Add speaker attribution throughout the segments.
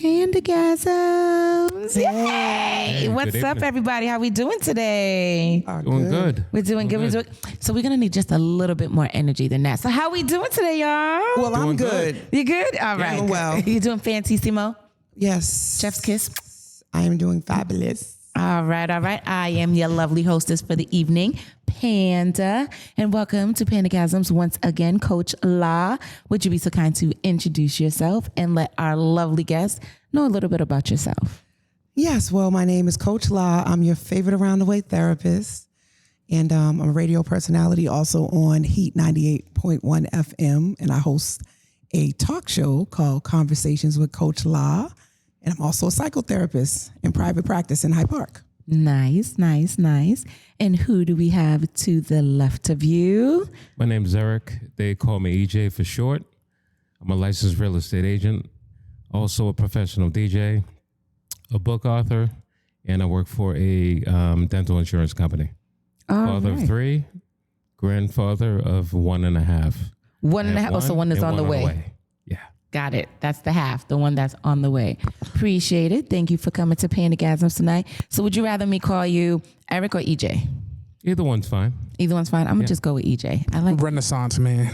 Speaker 1: Pandagasms. Yay! What's up, everybody? How we doing today?
Speaker 2: Doing good.
Speaker 1: We're doing good. So we're gonna need just a little bit more energy than that. So how we doing today, y'all?
Speaker 3: Well, I'm good.
Speaker 1: You good? All right.
Speaker 3: Doing well.
Speaker 1: You doing fantissimo?
Speaker 3: Yes.
Speaker 1: Chef's kiss.
Speaker 3: I am doing fabulous.
Speaker 1: All right. I am your lovely hostess for the evening, Panda, and welcome to Pandagasms once again, Coach La. Would you be so kind to introduce yourself and let our lovely guests know a little bit about yourself?
Speaker 3: Yes. Well, my name is Coach La. I'm your favorite around the way therapist, and I'm a radio personality also on Heat 98.1 FM, and I host a talk show called Conversations with Coach La. And I'm also a psychotherapist in private practice in Hyde Park.
Speaker 1: Nice. And who do we have to the left of you?
Speaker 2: My name's Eric. They call me EJ for short. I'm a licensed real estate agent, also a professional DJ, a book author, and I work for a dental insurance company. Father of 3, grandfather of 1.5.
Speaker 1: 1.5. Oh, so one is on the way.
Speaker 2: Yeah.
Speaker 1: Got it. That's the half, the one that's on the way. Appreciate it. Thank you for coming to Pandagasms tonight. So would you rather me call you Eric or EJ?
Speaker 2: Either one's fine.
Speaker 1: Either one's fine. I'm going to just go with EJ. I like
Speaker 4: Renaissance man.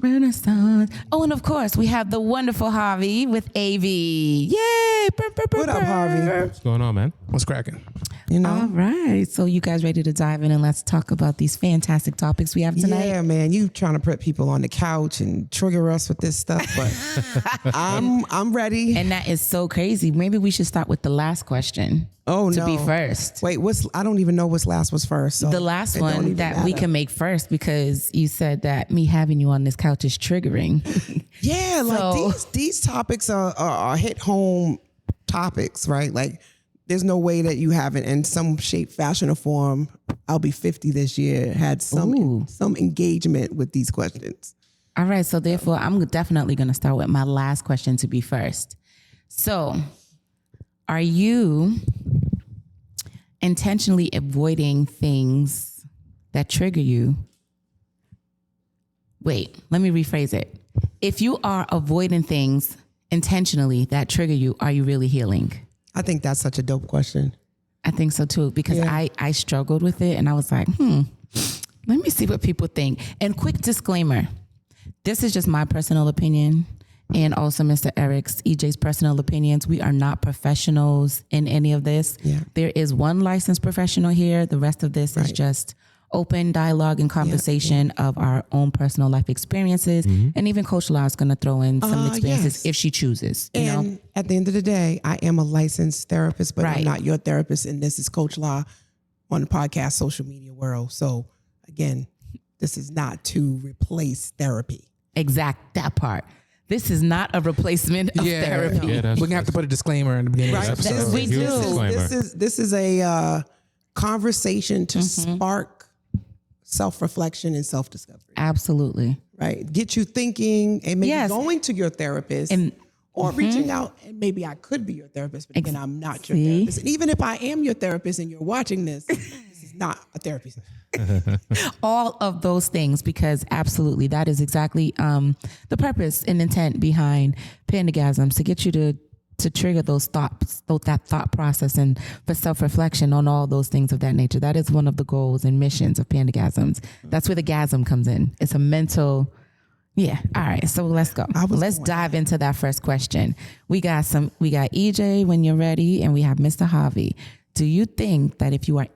Speaker 1: Renaissance. Oh, and of course, we have the wonderful Harvey with AV. Yay!
Speaker 3: What up, Harvey?
Speaker 2: What's going on, man?
Speaker 4: What's cracking?
Speaker 3: You know?
Speaker 1: All right. So you guys ready to dive in and let's talk about these fantastic topics we have tonight?
Speaker 3: Yeah, man. You trying to put people on the couch and trigger us with this stuff, but I'm ready.
Speaker 1: And that is so crazy. Maybe we should start with the last question.
Speaker 3: Oh,
Speaker 1: to
Speaker 3: no.
Speaker 1: be first.
Speaker 3: Wait, I don't even know what's last was first. So
Speaker 1: the last one that we can make first, because you said that me having you on this couch is triggering.
Speaker 3: Yeah, like these topics are hit home topics, right? Like there's no way that you haven't, in some shape, fashion, or form, I'll be 50 this year, had some engagement with these questions.
Speaker 1: All right, so therefore I'm definitely going to start with my last question to be first. So are you intentionally avoiding things that trigger you? Wait, let me rephrase it. If you are avoiding things intentionally that trigger you, are you really healing?
Speaker 3: I think that's such a dope question.
Speaker 1: I think so too, because I struggled with it and I was like, let me see what people think. And quick disclaimer, this is just my personal opinion and also Mr. Eric's, EJ's personal opinions. We are not professionals in any of this. Yeah. There is one licensed professional here. The rest of this is just open dialogue and conversation of our own personal life experiences. Mm-hmm. And even Coach La is going to throw in some experiences if she chooses. You know?
Speaker 3: At the end of the day, I am a licensed therapist, but I'm not your therapist. And this is Coach La on the podcast, social media world. So again, this is not to replace therapy.
Speaker 1: That part. This is not a replacement of therapy.
Speaker 4: Yeah, we're going to have to put a disclaimer in the beginning of the episode.
Speaker 1: We do.
Speaker 3: This is a conversation to spark self-reflection and self-discovery.
Speaker 1: Absolutely.
Speaker 3: Right. Get you thinking and maybe going to your therapist or reaching out, and maybe I could be your therapist, but again, I'm not your therapist. And even if I am your therapist and you're watching this, this is not a therapy session.
Speaker 1: All of those things, because absolutely that is exactly the purpose and intent behind Pandagasms, to get you to trigger those thoughts, that thought process, and for self-reflection on all those things of that nature. That is one of the goals and missions of Pandagasms. That's where the gasm comes in. It's a mental. Yeah. All right. So let's go. Let's dive into that first question. We got EJ when you're ready, and we have Mr. Harvey. Do you think that if you are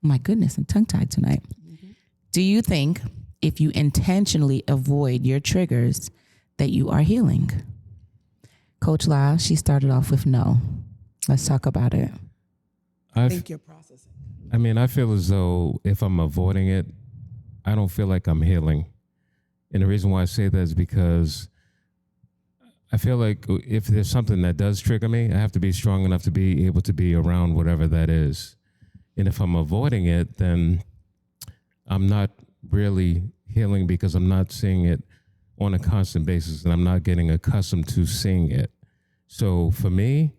Speaker 1: my goodness, I'm tongue-tied tonight. Mm-hmm. Do you think if you intentionally avoid your triggers that you are healing? Coach La, she started off with no. Let's talk about it.
Speaker 3: I think you're processing.
Speaker 2: I mean, I feel as though if I'm avoiding it, I don't feel like I'm healing. And the reason why I say that is because I feel like if there's something that does trigger me, I have to be strong enough to be able to be around whatever that is. And if I'm avoiding it, then I'm not really healing, because I'm not seeing it on a constant basis and I'm not getting accustomed to seeing it. So for me,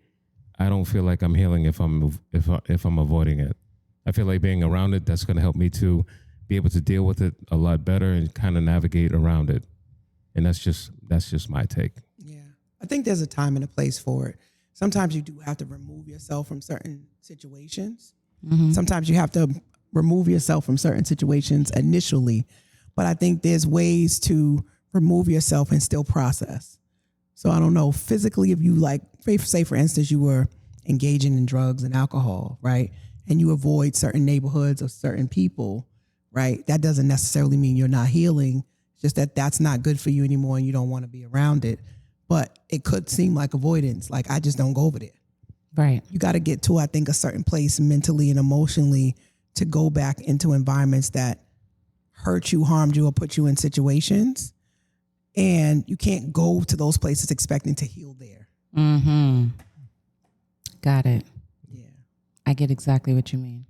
Speaker 2: I don't feel like I'm healing if I'm avoiding it. I feel like being around it, that's going to help me to be able to deal with it a lot better and kind of navigate around it. And that's just my take.
Speaker 3: Yeah. I think there's a time and a place for it. Sometimes you do have to remove yourself from certain situations. Sometimes you have to remove yourself from certain situations initially. But I think there's ways to remove yourself and still process. So I don't know, physically, if you like, say for instance, you were engaging in drugs and alcohol, right? And you avoid certain neighborhoods or certain people, right? That doesn't necessarily mean you're not healing. It's just that that's not good for you anymore and you don't want to be around it. But it could seem like avoidance, like I just don't go over there.
Speaker 1: Right.
Speaker 3: You got to get to, I think, a certain place mentally and emotionally to go back into environments that hurt you, harmed you, or put you in situations. And you can't go to those places expecting to heal there.
Speaker 1: Mm-hmm. Got it.
Speaker 3: Yeah.
Speaker 1: I get exactly what you mean.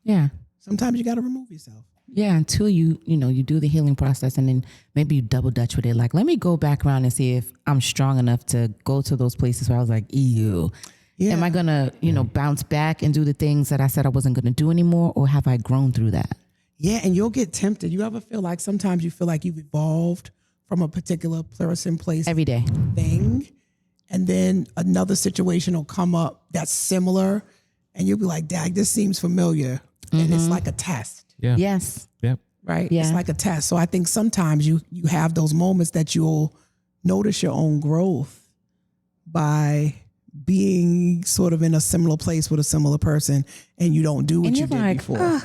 Speaker 1: Yeah.
Speaker 3: Sometimes you got to remove yourself.
Speaker 1: Yeah, until you do the healing process, and then maybe you double dutch with it. Like, let me go back around and see if I'm strong enough to go to those places where I was like, ew.
Speaker 3: Yeah.
Speaker 1: Am I going to, bounce back and do the things that I said I wasn't going to do anymore? Or have I grown through that?
Speaker 3: Yeah, and you'll get tempted. You ever feel like sometimes you feel like you've evolved from a particular person, place,
Speaker 1: Every day.
Speaker 3: thing, and then another situation will come up that's similar, and you'll be like, "Dag, this seems familiar," and it's like a test.
Speaker 2: Yeah.
Speaker 1: Yes.
Speaker 2: Yep.
Speaker 3: Right?
Speaker 1: Yeah.
Speaker 3: It's like a test. So I think sometimes you have those moments that you'll notice your own growth by being sort of in a similar place with a similar person, and you don't do what
Speaker 1: And
Speaker 3: you
Speaker 1: you're
Speaker 3: did
Speaker 1: like,
Speaker 3: before.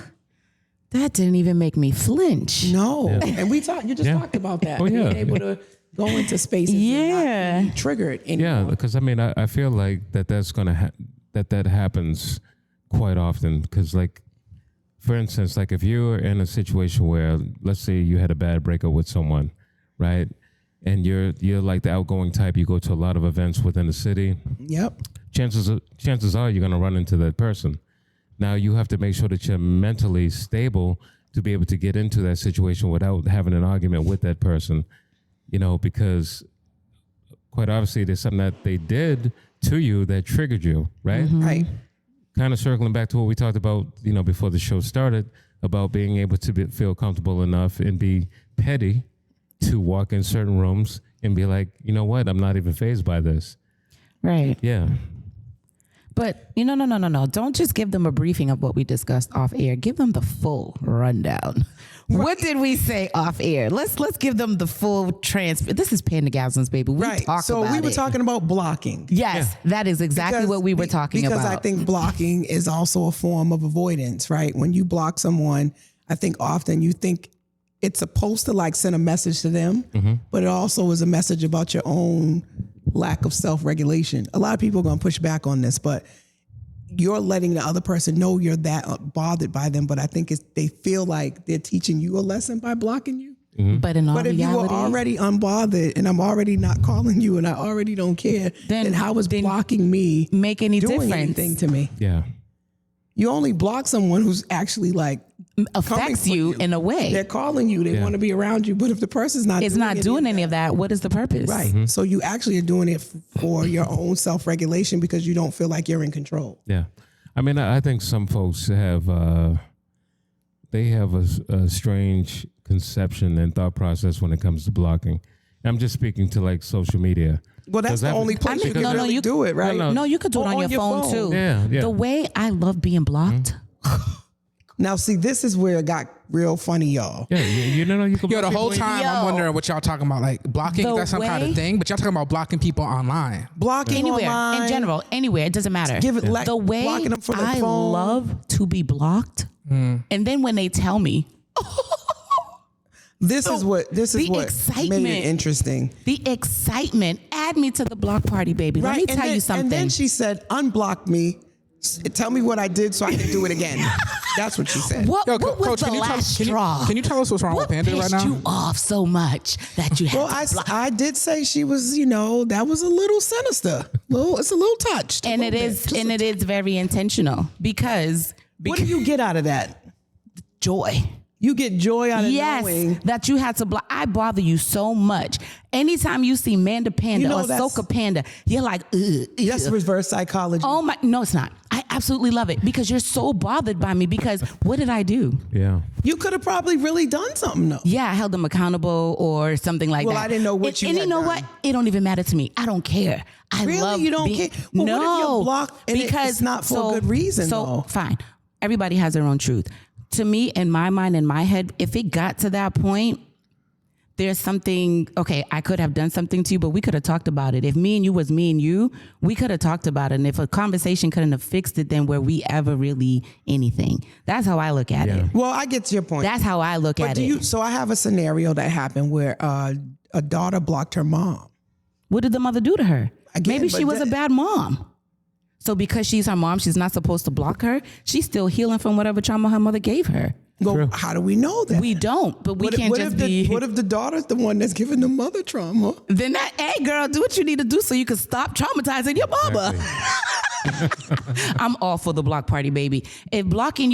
Speaker 1: that didn't even make me flinch.
Speaker 3: No. And you just talked about that.
Speaker 2: Oh, yeah.
Speaker 3: Being able to go into spaces
Speaker 1: Yeah.
Speaker 3: and not be triggered anymore.
Speaker 2: Yeah, because I mean, I feel like that's gonna that happens quite often. Because like, for instance, like if you're in a situation where, let's say you had a bad breakup with someone, right, and you're like the outgoing type, you go to a lot of events within the city.
Speaker 3: Yep.
Speaker 2: Chances are you're gonna run into that person. Now you have to make sure that you're mentally stable to be able to get into that situation without having an argument with that person, because quite obviously there's something that they did to you that triggered you, right?
Speaker 3: Right.
Speaker 2: Kind of circling back to what we talked about, before the show started, about being able to feel comfortable enough and be petty to walk in certain rooms and be like, you know what, I'm not even fazed by this.
Speaker 1: Right.
Speaker 2: Yeah.
Speaker 1: But no. Don't just give them a briefing of what we discussed off air. Give them the full rundown. What did we say off air? Let's give them the full transfer. This is Pandagasms, baby. We
Speaker 3: Right.
Speaker 1: talk
Speaker 3: So
Speaker 1: about
Speaker 3: we were
Speaker 1: it.
Speaker 3: talking about blocking.
Speaker 1: Yes, that is exactly what we were talking about.
Speaker 3: Because I think blocking is also a form of avoidance, right? When you block someone, I think often you think it's supposed to like send a message to them, but it also is a message about your own lack of self-regulation. A lot of people are going to push back on this, but you're letting the other person know you're that bothered by them. But I think they feel like they're teaching you a lesson by blocking you.
Speaker 1: But in all
Speaker 3: But if you were
Speaker 1: reality,
Speaker 3: already unbothered and I'm already not calling you and I already don't care, then how is blocking me
Speaker 1: make any
Speaker 3: doing
Speaker 1: difference?
Speaker 3: anything to me?
Speaker 2: Yeah.
Speaker 3: You only block someone who's actually like coming
Speaker 1: affects
Speaker 3: for
Speaker 1: you in a way.
Speaker 3: They're calling you. They want to be around you. But if the person's not
Speaker 1: It's not doing any of that. What is the purpose?
Speaker 3: right. So you actually are doing it for your own self-regulation because you don't feel like you're in control.
Speaker 2: Yeah. I mean, I think some folks have a strange conception and thought process when it comes to blocking. I'm just speaking to like social media.
Speaker 3: Well, that's the only place you can really do it, right?
Speaker 1: No, you could do it
Speaker 3: Or
Speaker 1: on your phone too.
Speaker 2: Yeah.
Speaker 1: The way I love being blocked.
Speaker 3: Now, see, this is where it got real funny, y'all.
Speaker 2: Yeah, you can
Speaker 4: Yo, the whole
Speaker 2: block
Speaker 4: time I'm wondering what y'all talking about. Like blocking,
Speaker 1: The
Speaker 4: that's some kind
Speaker 1: way-
Speaker 4: of thing. But y'all talking about blocking people online.
Speaker 3: Blocking
Speaker 1: Anywhere,
Speaker 3: online,
Speaker 1: in general, anywhere, it doesn't matter.
Speaker 3: Give it like
Speaker 1: The way
Speaker 3: blocking them from the
Speaker 1: I
Speaker 3: phone.
Speaker 1: love to be blocked, and then when they tell me,
Speaker 3: This is what
Speaker 1: the
Speaker 3: made
Speaker 1: excitement.
Speaker 3: it interesting.
Speaker 1: the excitement, add me to the block party, baby. Let me
Speaker 3: and
Speaker 1: tell
Speaker 3: then,
Speaker 1: you something.
Speaker 3: And then she said, "Unblock me. Tell me what I did so I can do it again." That's what she said.
Speaker 1: what
Speaker 4: Yo,
Speaker 1: what was
Speaker 4: Coach,
Speaker 1: the
Speaker 4: can you tell-
Speaker 1: last
Speaker 4: can you-
Speaker 1: straw?
Speaker 4: can you tell us what's wrong
Speaker 1: what
Speaker 4: with Panda right
Speaker 1: pissed
Speaker 4: now?
Speaker 1: you off so much that you had
Speaker 3: Well,
Speaker 1: to block?
Speaker 3: I did say she was, that was a little sinister. It's a little touched.
Speaker 1: And it is very intentional because
Speaker 3: What do you get out of that?
Speaker 1: joy.
Speaker 3: You get joy out of
Speaker 1: Yes,
Speaker 3: knowing.
Speaker 1: that you had to block. I bother you so much. Anytime you see Manda Panda or
Speaker 3: that's-
Speaker 1: Soca Panda, you're like, ugh,
Speaker 3: That's reverse psychology.
Speaker 1: oh my, no, it's not. I absolutely love it because you're so bothered by me because what did I do?
Speaker 2: Yeah.
Speaker 3: You could have probably really done something though.
Speaker 1: Yeah, I held them accountable or something like
Speaker 3: Well,
Speaker 1: that.
Speaker 3: I didn't know what you
Speaker 1: And
Speaker 3: had
Speaker 1: you know
Speaker 3: done.
Speaker 1: what? It don't even matter to me. I don't care. I
Speaker 3: Really?
Speaker 1: love
Speaker 3: You don't
Speaker 1: being,
Speaker 3: care? Well,
Speaker 1: no,
Speaker 3: what if you're blocked and it's not for a good reason,
Speaker 1: So
Speaker 3: though?
Speaker 1: fine. Everybody has their own truth. To me, in my mind, in my head, if it got to that point, there's something, okay, I could have done something to you, but we could have talked about it. If me and you was me and you, we could have talked about it. And if a conversation couldn't have fixed it, then were we ever really anything? That's how I look at
Speaker 2: Yeah.
Speaker 1: it.
Speaker 3: Well, I get to your point.
Speaker 1: That's how I look
Speaker 3: but
Speaker 1: at
Speaker 3: do
Speaker 1: it.
Speaker 3: you? So I have a scenario that happened where a daughter blocked her mom.
Speaker 1: What did the mother do to her?
Speaker 3: Again,
Speaker 1: Maybe
Speaker 3: but
Speaker 1: she was a
Speaker 3: that-
Speaker 1: bad mom. So because she's her mom, she's not supposed to block her. She's still healing from whatever trauma her mother gave her.
Speaker 3: Well, how do we know that?
Speaker 1: We don't, but we
Speaker 3: What,
Speaker 1: can't
Speaker 3: what
Speaker 1: just
Speaker 3: if
Speaker 1: be.
Speaker 3: what if the daughter's the one that's giving the mother trauma?
Speaker 1: Then that, hey girl, do what you need to do so you can stop traumatizing your mama. I'm all for the block party, baby. If blocking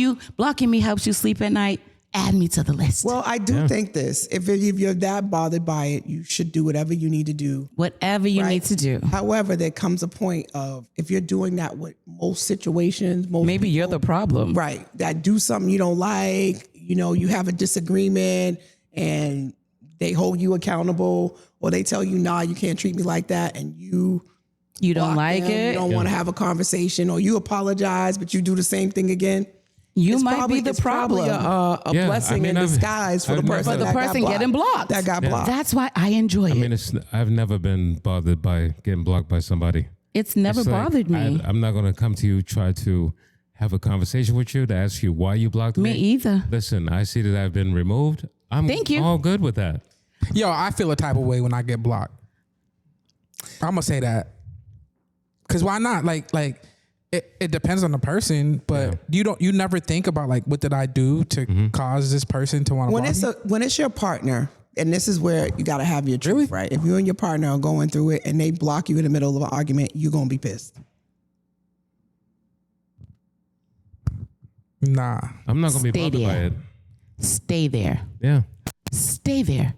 Speaker 1: me helps you sleep at night, add me to the list.
Speaker 3: Well, I do think this. If you're that bothered by it, you should do whatever you need to do.
Speaker 1: Whatever you
Speaker 3: Right.
Speaker 1: need to do.
Speaker 3: However, there comes a point of if you're doing that with most situations, most
Speaker 1: Maybe you're the problem.
Speaker 3: right, that do something you don't like, you have a disagreement and they hold you accountable or they tell you, nah, you can't treat me like that. And you
Speaker 1: You don't
Speaker 3: block
Speaker 1: like
Speaker 3: them,
Speaker 1: it.
Speaker 3: You don't want to have a conversation or you apologize, but you do the same thing again.
Speaker 1: You
Speaker 3: It's
Speaker 1: might
Speaker 3: probably-
Speaker 1: be the
Speaker 3: it's probably
Speaker 1: problem.
Speaker 3: a
Speaker 2: Yeah,
Speaker 3: blessing
Speaker 2: I mean,
Speaker 3: in
Speaker 2: I've-
Speaker 3: disguise for
Speaker 2: I've
Speaker 3: the
Speaker 2: never-
Speaker 3: person
Speaker 2: For the
Speaker 3: that
Speaker 1: person
Speaker 3: got
Speaker 1: getting blocked.
Speaker 3: That got blocked.
Speaker 1: That's why I enjoy it.
Speaker 2: I mean, I've never been bothered by getting blocked by somebody.
Speaker 1: It's never
Speaker 2: It's like,
Speaker 1: bothered me.
Speaker 2: I'm not going to come to you, try to have a conversation with you to ask you why you blocked me.
Speaker 1: Me either.
Speaker 2: Listen, I see that I've been removed. I'm
Speaker 1: Thank you.
Speaker 2: all good with that.
Speaker 4: Yo, I feel a type of way when I get blocked. I'm gonna say that. Cause why not? Like it depends on the person, but you never think about like what did I do to cause this person to want to block me?
Speaker 3: When it's your partner, and this is where you got to have your truth, right? If you and your partner are going through it and they block you in the middle of an argument, you're gonna be pissed.
Speaker 4: Nah.
Speaker 2: I'm not going to be
Speaker 1: Stay
Speaker 2: bothered by
Speaker 1: there.
Speaker 2: it.
Speaker 1: Stay there.
Speaker 2: Yeah.
Speaker 1: Stay there.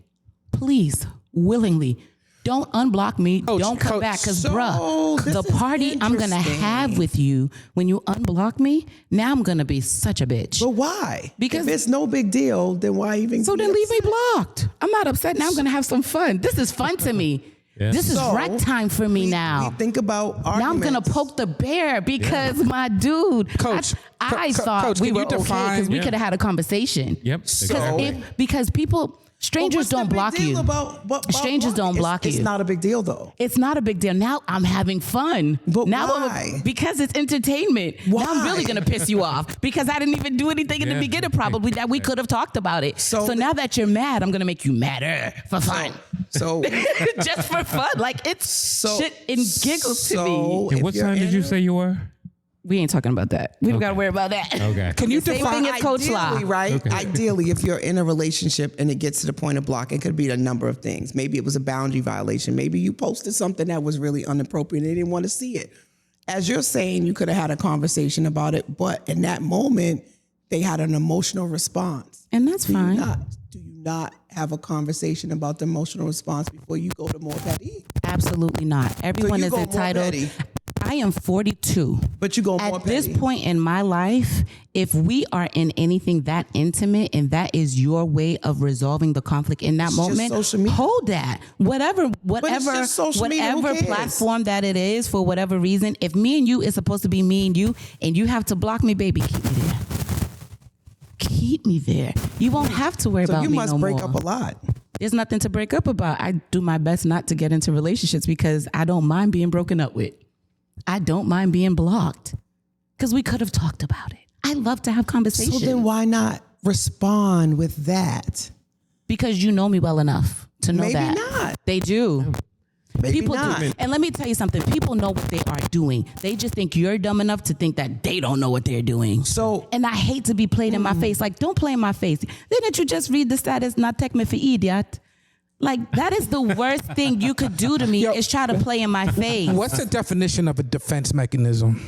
Speaker 1: Please, willingly. Don't unblock me. Don't come
Speaker 4: Coach,
Speaker 1: back. Because,
Speaker 3: so
Speaker 1: bruh,
Speaker 3: this
Speaker 1: the
Speaker 3: is
Speaker 1: party I'm going to
Speaker 3: interesting.
Speaker 1: have with you when you unblock me, now I'm going to be such a bitch.
Speaker 3: But why?
Speaker 1: Because-
Speaker 3: if it's no big deal, then why even?
Speaker 1: So
Speaker 3: be
Speaker 1: then leave me
Speaker 3: upset?
Speaker 1: blocked. I'm not upset. Now I'm going to have some fun. This is fun to me.
Speaker 2: Yeah.
Speaker 1: This is
Speaker 3: So,
Speaker 1: rec time for me now.
Speaker 3: We think about arguments.
Speaker 1: Now I'm gonna poke the bear because my dude,
Speaker 4: Coach,
Speaker 1: I
Speaker 4: Co-
Speaker 1: thought
Speaker 4: Coach,
Speaker 1: we
Speaker 4: can
Speaker 1: were
Speaker 4: you
Speaker 1: okay
Speaker 4: define-
Speaker 1: because we
Speaker 2: Yeah.
Speaker 1: could have had a conversation.
Speaker 2: Yep. Exactly.
Speaker 1: Because people, strangers
Speaker 3: What's the
Speaker 1: don't
Speaker 3: big
Speaker 1: block
Speaker 3: deal
Speaker 1: you.
Speaker 3: about
Speaker 1: Strangers don't
Speaker 3: blocking?
Speaker 1: block
Speaker 3: It's
Speaker 1: you.
Speaker 3: not a big deal though.
Speaker 1: It's not a big deal. Now I'm having fun.
Speaker 3: But
Speaker 1: now
Speaker 3: why?
Speaker 1: Because it's entertainment. Now I'm
Speaker 3: Why?
Speaker 1: really gonna piss you off because I didn't even do anything in the
Speaker 2: Yeah.
Speaker 1: beginning probably that we could have talked about it.
Speaker 3: So-
Speaker 1: So now that you're mad, I'm gonna make you madder for fun.
Speaker 3: So,
Speaker 1: Just for fun. Like it's
Speaker 3: so
Speaker 1: shit and giggles to me.
Speaker 2: And
Speaker 3: if
Speaker 2: what
Speaker 3: you're
Speaker 2: sign did
Speaker 3: in
Speaker 2: you
Speaker 3: it-
Speaker 2: say you were?
Speaker 1: We ain't talking about that. We don't gotta worry about that.
Speaker 2: Okay.
Speaker 4: Can you
Speaker 1: Same
Speaker 4: define?
Speaker 1: thing as Coach La.
Speaker 3: Ideally, right?
Speaker 2: Okay.
Speaker 3: Ideally, if you're in a relationship and it gets to the point of blocking, it could be a number of things. Maybe it was a boundary violation. Maybe you posted something that was really inappropriate and they didn't want to see it. As you're saying, you could have had a conversation about it, but in that moment, they had an emotional response.
Speaker 1: And that's fine.
Speaker 3: Do you not have a conversation about the emotional response before you go to more petty?
Speaker 1: Absolutely not. Everyone
Speaker 3: you
Speaker 1: is
Speaker 3: go more
Speaker 1: entitled.
Speaker 3: petty.
Speaker 1: I am 42.
Speaker 3: But you go more
Speaker 1: At this
Speaker 3: petty.
Speaker 1: point in my life, if we are in anything that intimate and that is your way of resolving the conflict in that
Speaker 3: It's just
Speaker 1: moment,
Speaker 3: social media.
Speaker 1: hold that. Whatever
Speaker 3: just social media. Who cares?
Speaker 1: platform that it is for whatever reason, if me and you is supposed to be me and you have to block me, baby, keep me there. Keep me there. You won't have to worry
Speaker 3: So
Speaker 1: about
Speaker 3: you
Speaker 1: me
Speaker 3: must
Speaker 1: no
Speaker 3: break
Speaker 1: more.
Speaker 3: up a lot.
Speaker 1: There's nothing to break up about. I do my best not to get into relationships because I don't mind being broken up with. I don't mind being blocked because we could have talked about it. I love to have
Speaker 3: So
Speaker 1: conversations
Speaker 3: then why not respond with that?
Speaker 1: because you know me well enough to know
Speaker 3: Maybe
Speaker 1: that.
Speaker 3: not.
Speaker 1: They do.
Speaker 3: Maybe
Speaker 1: People
Speaker 3: not.
Speaker 1: do. And let me tell you something. People know what they are doing. They just think you're dumb enough to think that they don't know what they're doing.
Speaker 3: So
Speaker 1: And I hate to be played in my face. Like, don't play in my face. Didn't you just read the status, not take me for idiot? Like, that is the worst thing you could do to me
Speaker 4: Yo.
Speaker 1: is try to play in my face.
Speaker 4: What's the definition of a defense mechanism?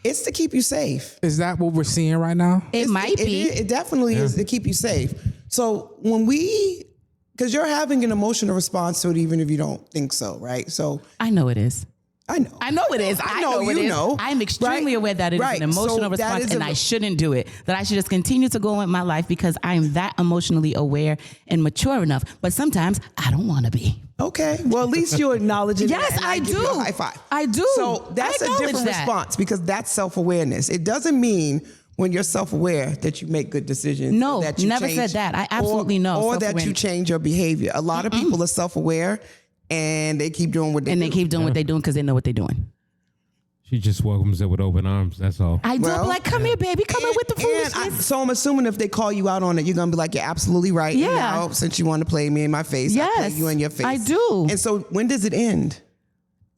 Speaker 3: it's to keep you safe.
Speaker 4: Is that what we're seeing right now?
Speaker 1: It might be.
Speaker 3: It definitely is to keep you safe. So when because you're having an emotional response to it, even if you don't think so, right? So
Speaker 1: I know it is.
Speaker 3: I know.
Speaker 1: I know it is. I know
Speaker 3: you
Speaker 1: it is.
Speaker 3: know.
Speaker 1: I'm extremely
Speaker 3: Right?
Speaker 1: aware that it is
Speaker 3: Right.
Speaker 1: an emotional
Speaker 3: So that
Speaker 1: response
Speaker 3: is
Speaker 1: and I shouldn't do it. That I should just continue to go on with my life because I am that emotionally aware and mature enough. But sometimes I don't want to be.
Speaker 3: Okay. Well, at least you're acknowledging
Speaker 1: Yes,
Speaker 3: that. And
Speaker 1: I
Speaker 3: give you
Speaker 1: do.
Speaker 3: a high five.
Speaker 1: I do.
Speaker 3: So that's
Speaker 1: I
Speaker 3: a
Speaker 1: acknowledge
Speaker 3: different
Speaker 1: that.
Speaker 3: response because that's self-awareness. It doesn't mean when you're self-aware that you make good decisions.
Speaker 1: No,
Speaker 3: or that you
Speaker 1: never
Speaker 3: change,
Speaker 1: said that. I absolutely know
Speaker 3: Or that you
Speaker 1: self-awareness.
Speaker 3: change your behavior. A lot of people are self-aware and they keep doing what they do.
Speaker 1: And they keep doing what they're doing because they know what they're doing.
Speaker 2: She just welcomes it with open arms. That's all.
Speaker 1: I do.
Speaker 3: Well,
Speaker 1: I'm like, come here, baby. Come in with the foolishness.
Speaker 3: So I'm assuming if they call you out on it, you're gonna be like, you're absolutely right.
Speaker 1: Yeah.
Speaker 3: And now, since you want to play me in my face, I play
Speaker 1: Yes,
Speaker 3: you in your face.
Speaker 1: I do.
Speaker 3: And so when does it end?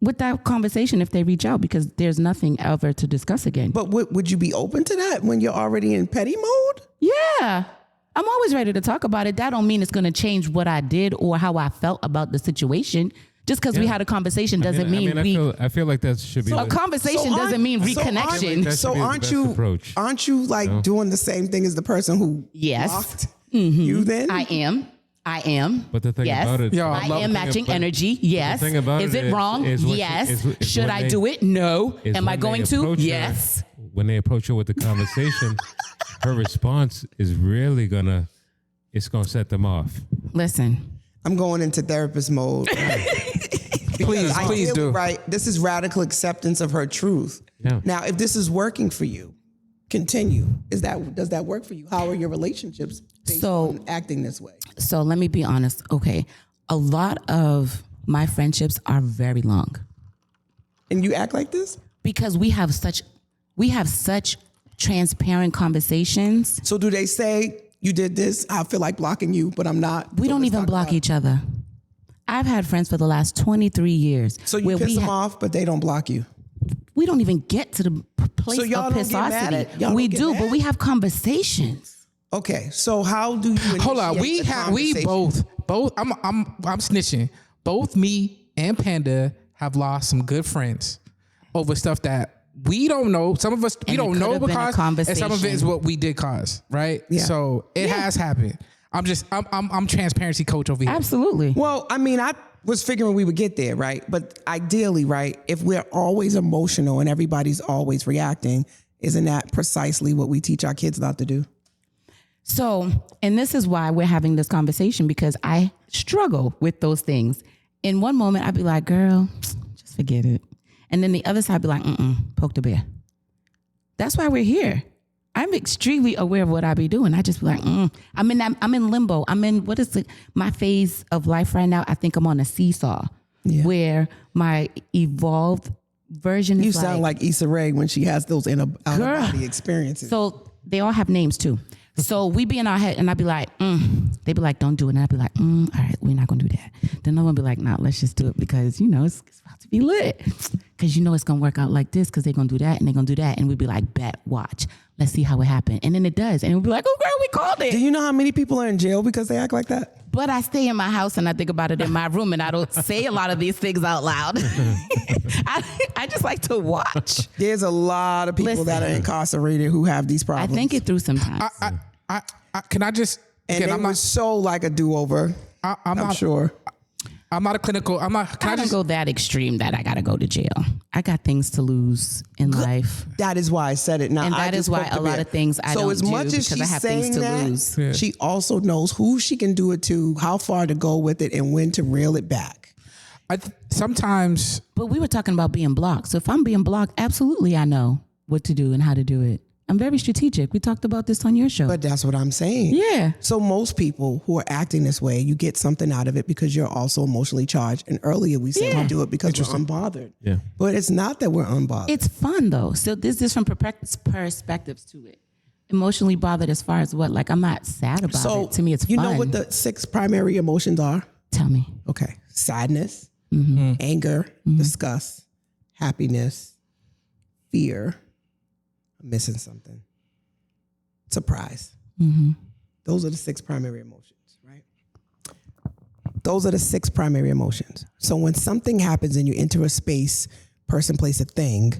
Speaker 1: With that conversation, if they reach out, because there's nothing ever to discuss again.
Speaker 3: But would you be open to that when you're already in petty mode?
Speaker 1: Yeah. I'm always ready to talk about it. That don't mean it's going to change what I did or how I felt about the situation. Just because we had a conversation doesn't mean we.
Speaker 2: I feel like that should be.
Speaker 1: A conversation doesn't mean reconnection.
Speaker 2: That should
Speaker 3: So
Speaker 2: be the
Speaker 3: aren't
Speaker 2: best
Speaker 3: you
Speaker 2: approach.
Speaker 3: aren't you like doing the same thing as the person who
Speaker 1: Yes.
Speaker 3: blocked you then?
Speaker 1: I am.
Speaker 2: But the thing
Speaker 1: yes.
Speaker 2: about it,
Speaker 4: Yo,
Speaker 1: I
Speaker 4: love
Speaker 1: am
Speaker 4: the
Speaker 1: matching
Speaker 2: about-
Speaker 1: energy. Yes.
Speaker 2: thing about
Speaker 1: Is
Speaker 2: it
Speaker 1: it wrong?
Speaker 2: is when she-
Speaker 1: Yes.
Speaker 2: is
Speaker 1: Should
Speaker 2: when
Speaker 1: I
Speaker 2: they-
Speaker 1: do it? No.
Speaker 2: is
Speaker 1: Am I
Speaker 2: when
Speaker 1: going
Speaker 2: they
Speaker 1: to?
Speaker 2: approach her-
Speaker 1: Yes.
Speaker 2: When they approach her with the conversation, her response is really gonna set them off.
Speaker 1: Listen.
Speaker 3: I'm going into therapist mode.
Speaker 4: Please
Speaker 3: Ideally,
Speaker 4: do.
Speaker 3: Right. This is radical acceptance of her truth.
Speaker 2: Yeah.
Speaker 3: Now, if this is working for you, continue. Does that work for you? How are your relationships based on acting this way?
Speaker 1: So let me be honest. Okay. A lot of my friendships are very long
Speaker 3: And you act like this?
Speaker 1: because we have such transparent conversations.
Speaker 3: So do they say you did this? I feel like blocking you, but I'm not.
Speaker 1: We
Speaker 3: So
Speaker 1: don't
Speaker 3: let's
Speaker 1: even
Speaker 3: talk
Speaker 1: block
Speaker 3: about it.
Speaker 1: each other. I've had friends for the last 23 years.
Speaker 3: So you piss them off, but they don't block you.
Speaker 1: We don't even get to the place
Speaker 3: So y'all
Speaker 1: of
Speaker 3: don't get mad
Speaker 1: pissosity.
Speaker 3: at- y'all
Speaker 1: We
Speaker 3: don't get
Speaker 1: do,
Speaker 3: mad?
Speaker 1: but we have conversations.
Speaker 3: Okay, so how do you
Speaker 4: Hold on,
Speaker 3: initiate the
Speaker 4: we
Speaker 3: conversation?
Speaker 4: both. I'm snitching. Both me and Panda have lost some good friends over stuff that we don't know. Some of us we
Speaker 1: And it
Speaker 4: don't
Speaker 1: could
Speaker 4: know
Speaker 1: have been a
Speaker 4: because, and some of it is
Speaker 1: conversation.
Speaker 4: what we did cause, right?
Speaker 3: Yeah.
Speaker 4: So it has happened. I'm transparency coach over here.
Speaker 1: Absolutely.
Speaker 3: Well, I mean, I was figuring we would get there, right? But ideally, right, if we're always emotional and everybody's always reacting, isn't that precisely what we teach our kids not to do?
Speaker 1: So, and this is why we're having this conversation because I struggle with those things. In one moment, I'd be like, girl, just forget it. And then the other side, I'd be like, poke the bear. That's why we're here. I'm extremely aware of what I be doing. I just be like, I'm in limbo. I'm in, my phase of life right now? I think I'm on a seesaw where my evolved version
Speaker 3: You
Speaker 1: is
Speaker 3: sound like Issa Rae when she has those out-of-body experiences.
Speaker 1: So they all have names too. So we be in our head and I'd be like, they be like, don't do it. And I'd be like, all right, we're not gonna do that. Then no one be like, nah, let's just do it because, it's about to be lit. Because it's gonna work out like this because they're gonna do that and they're gonna do that. And we'd be like, bet, watch. Let's see how it happened. And then it does. And we'd be like, oh girl, we called it.
Speaker 3: Do you know how many people are in jail because they act like that?
Speaker 1: But I stay in my house and I think about it in my room and I don't say a lot of these things out loud. I just like to watch.
Speaker 3: There's a lot of people that are incarcerated who have these
Speaker 1: I
Speaker 3: problems.
Speaker 1: think it through sometimes.
Speaker 4: Can I just?
Speaker 3: and
Speaker 4: Again,
Speaker 3: they
Speaker 4: I'm
Speaker 3: were
Speaker 4: not.
Speaker 3: so like a do-over. I'm
Speaker 4: not
Speaker 3: sure.
Speaker 4: I'm not a clinical. I'm not. Can
Speaker 1: I
Speaker 4: I
Speaker 1: don't
Speaker 4: just?
Speaker 1: go that extreme that I gotta go to jail. I got things to lose in life.
Speaker 3: That is why I said it. Now,
Speaker 1: And
Speaker 3: I
Speaker 1: that
Speaker 3: just
Speaker 1: is why
Speaker 3: poked the
Speaker 1: a lot
Speaker 3: bear.
Speaker 1: of things I
Speaker 3: so
Speaker 1: don't
Speaker 3: as
Speaker 1: do
Speaker 3: much as
Speaker 1: because I
Speaker 3: she's
Speaker 1: have things
Speaker 3: saying
Speaker 1: to
Speaker 3: that,
Speaker 1: lose.
Speaker 4: Yeah.
Speaker 3: she also knows who she can do it to, how far to go with it, and when to reel it back.
Speaker 4: Sometimes
Speaker 1: But we were talking about being blocked. So if I'm being blocked, absolutely I know what to do and how to do it. I'm very strategic. We talked about this on your show.
Speaker 3: But that's what I'm saying.
Speaker 1: yeah.
Speaker 3: So most people who are acting this way, you get something out of it because you're also emotionally charged. And earlier we said we do it because we're unbothered.
Speaker 2: Yeah.
Speaker 3: But it's not that we're unbothered.
Speaker 1: It's fun though. So this is from perspectives to it. Emotionally bothered as far as what? Like I'm not sad about
Speaker 3: So
Speaker 1: it. To me, it's
Speaker 3: you
Speaker 1: fun.
Speaker 3: know what the 6 primary emotions are?
Speaker 1: Tell me.
Speaker 3: Okay. Sadness, anger, disgust, happiness, fear. I'm missing something. Surprise. Those are the 6 primary emotions, right? Those are the 6 primary emotions. So when something happens and you enter a space, person, place, a thing,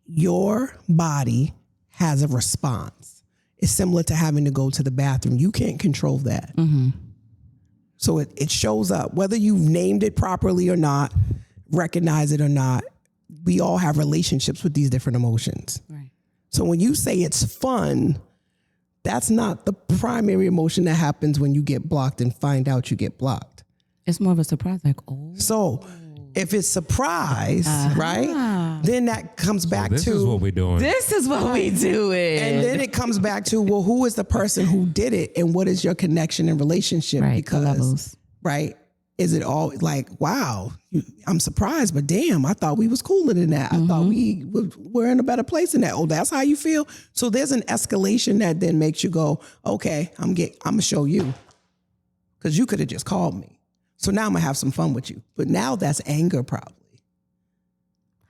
Speaker 3: your body has a response. It's similar to having to go to the bathroom. You can't control that. So it shows up, whether you've named it properly or not, recognize it or not, we all have relationships with these different emotions.
Speaker 1: Right.
Speaker 3: So when you say it's fun, that's not the primary emotion that happens when you get blocked and find out you get blocked.
Speaker 1: It's more of a surprise, like, oh.
Speaker 3: So if it's surprise, right, then that comes back
Speaker 2: This
Speaker 3: to
Speaker 2: is what we're doing.
Speaker 1: This is what we do it.
Speaker 3: and then it comes back to, well, who is the person who did it and what is your connection and relationship?
Speaker 1: Right, the
Speaker 3: Because,
Speaker 1: levels.
Speaker 3: right, is it all like, wow, I'm surprised, but damn, I thought we was cooler than that. I thought we were in a better place than that. Oh, that's how you feel? So there's an escalation that then makes you go, okay, I'm gonna show you. Because you could have just called me. So now I'm gonna have some fun with you. But now that's anger probably.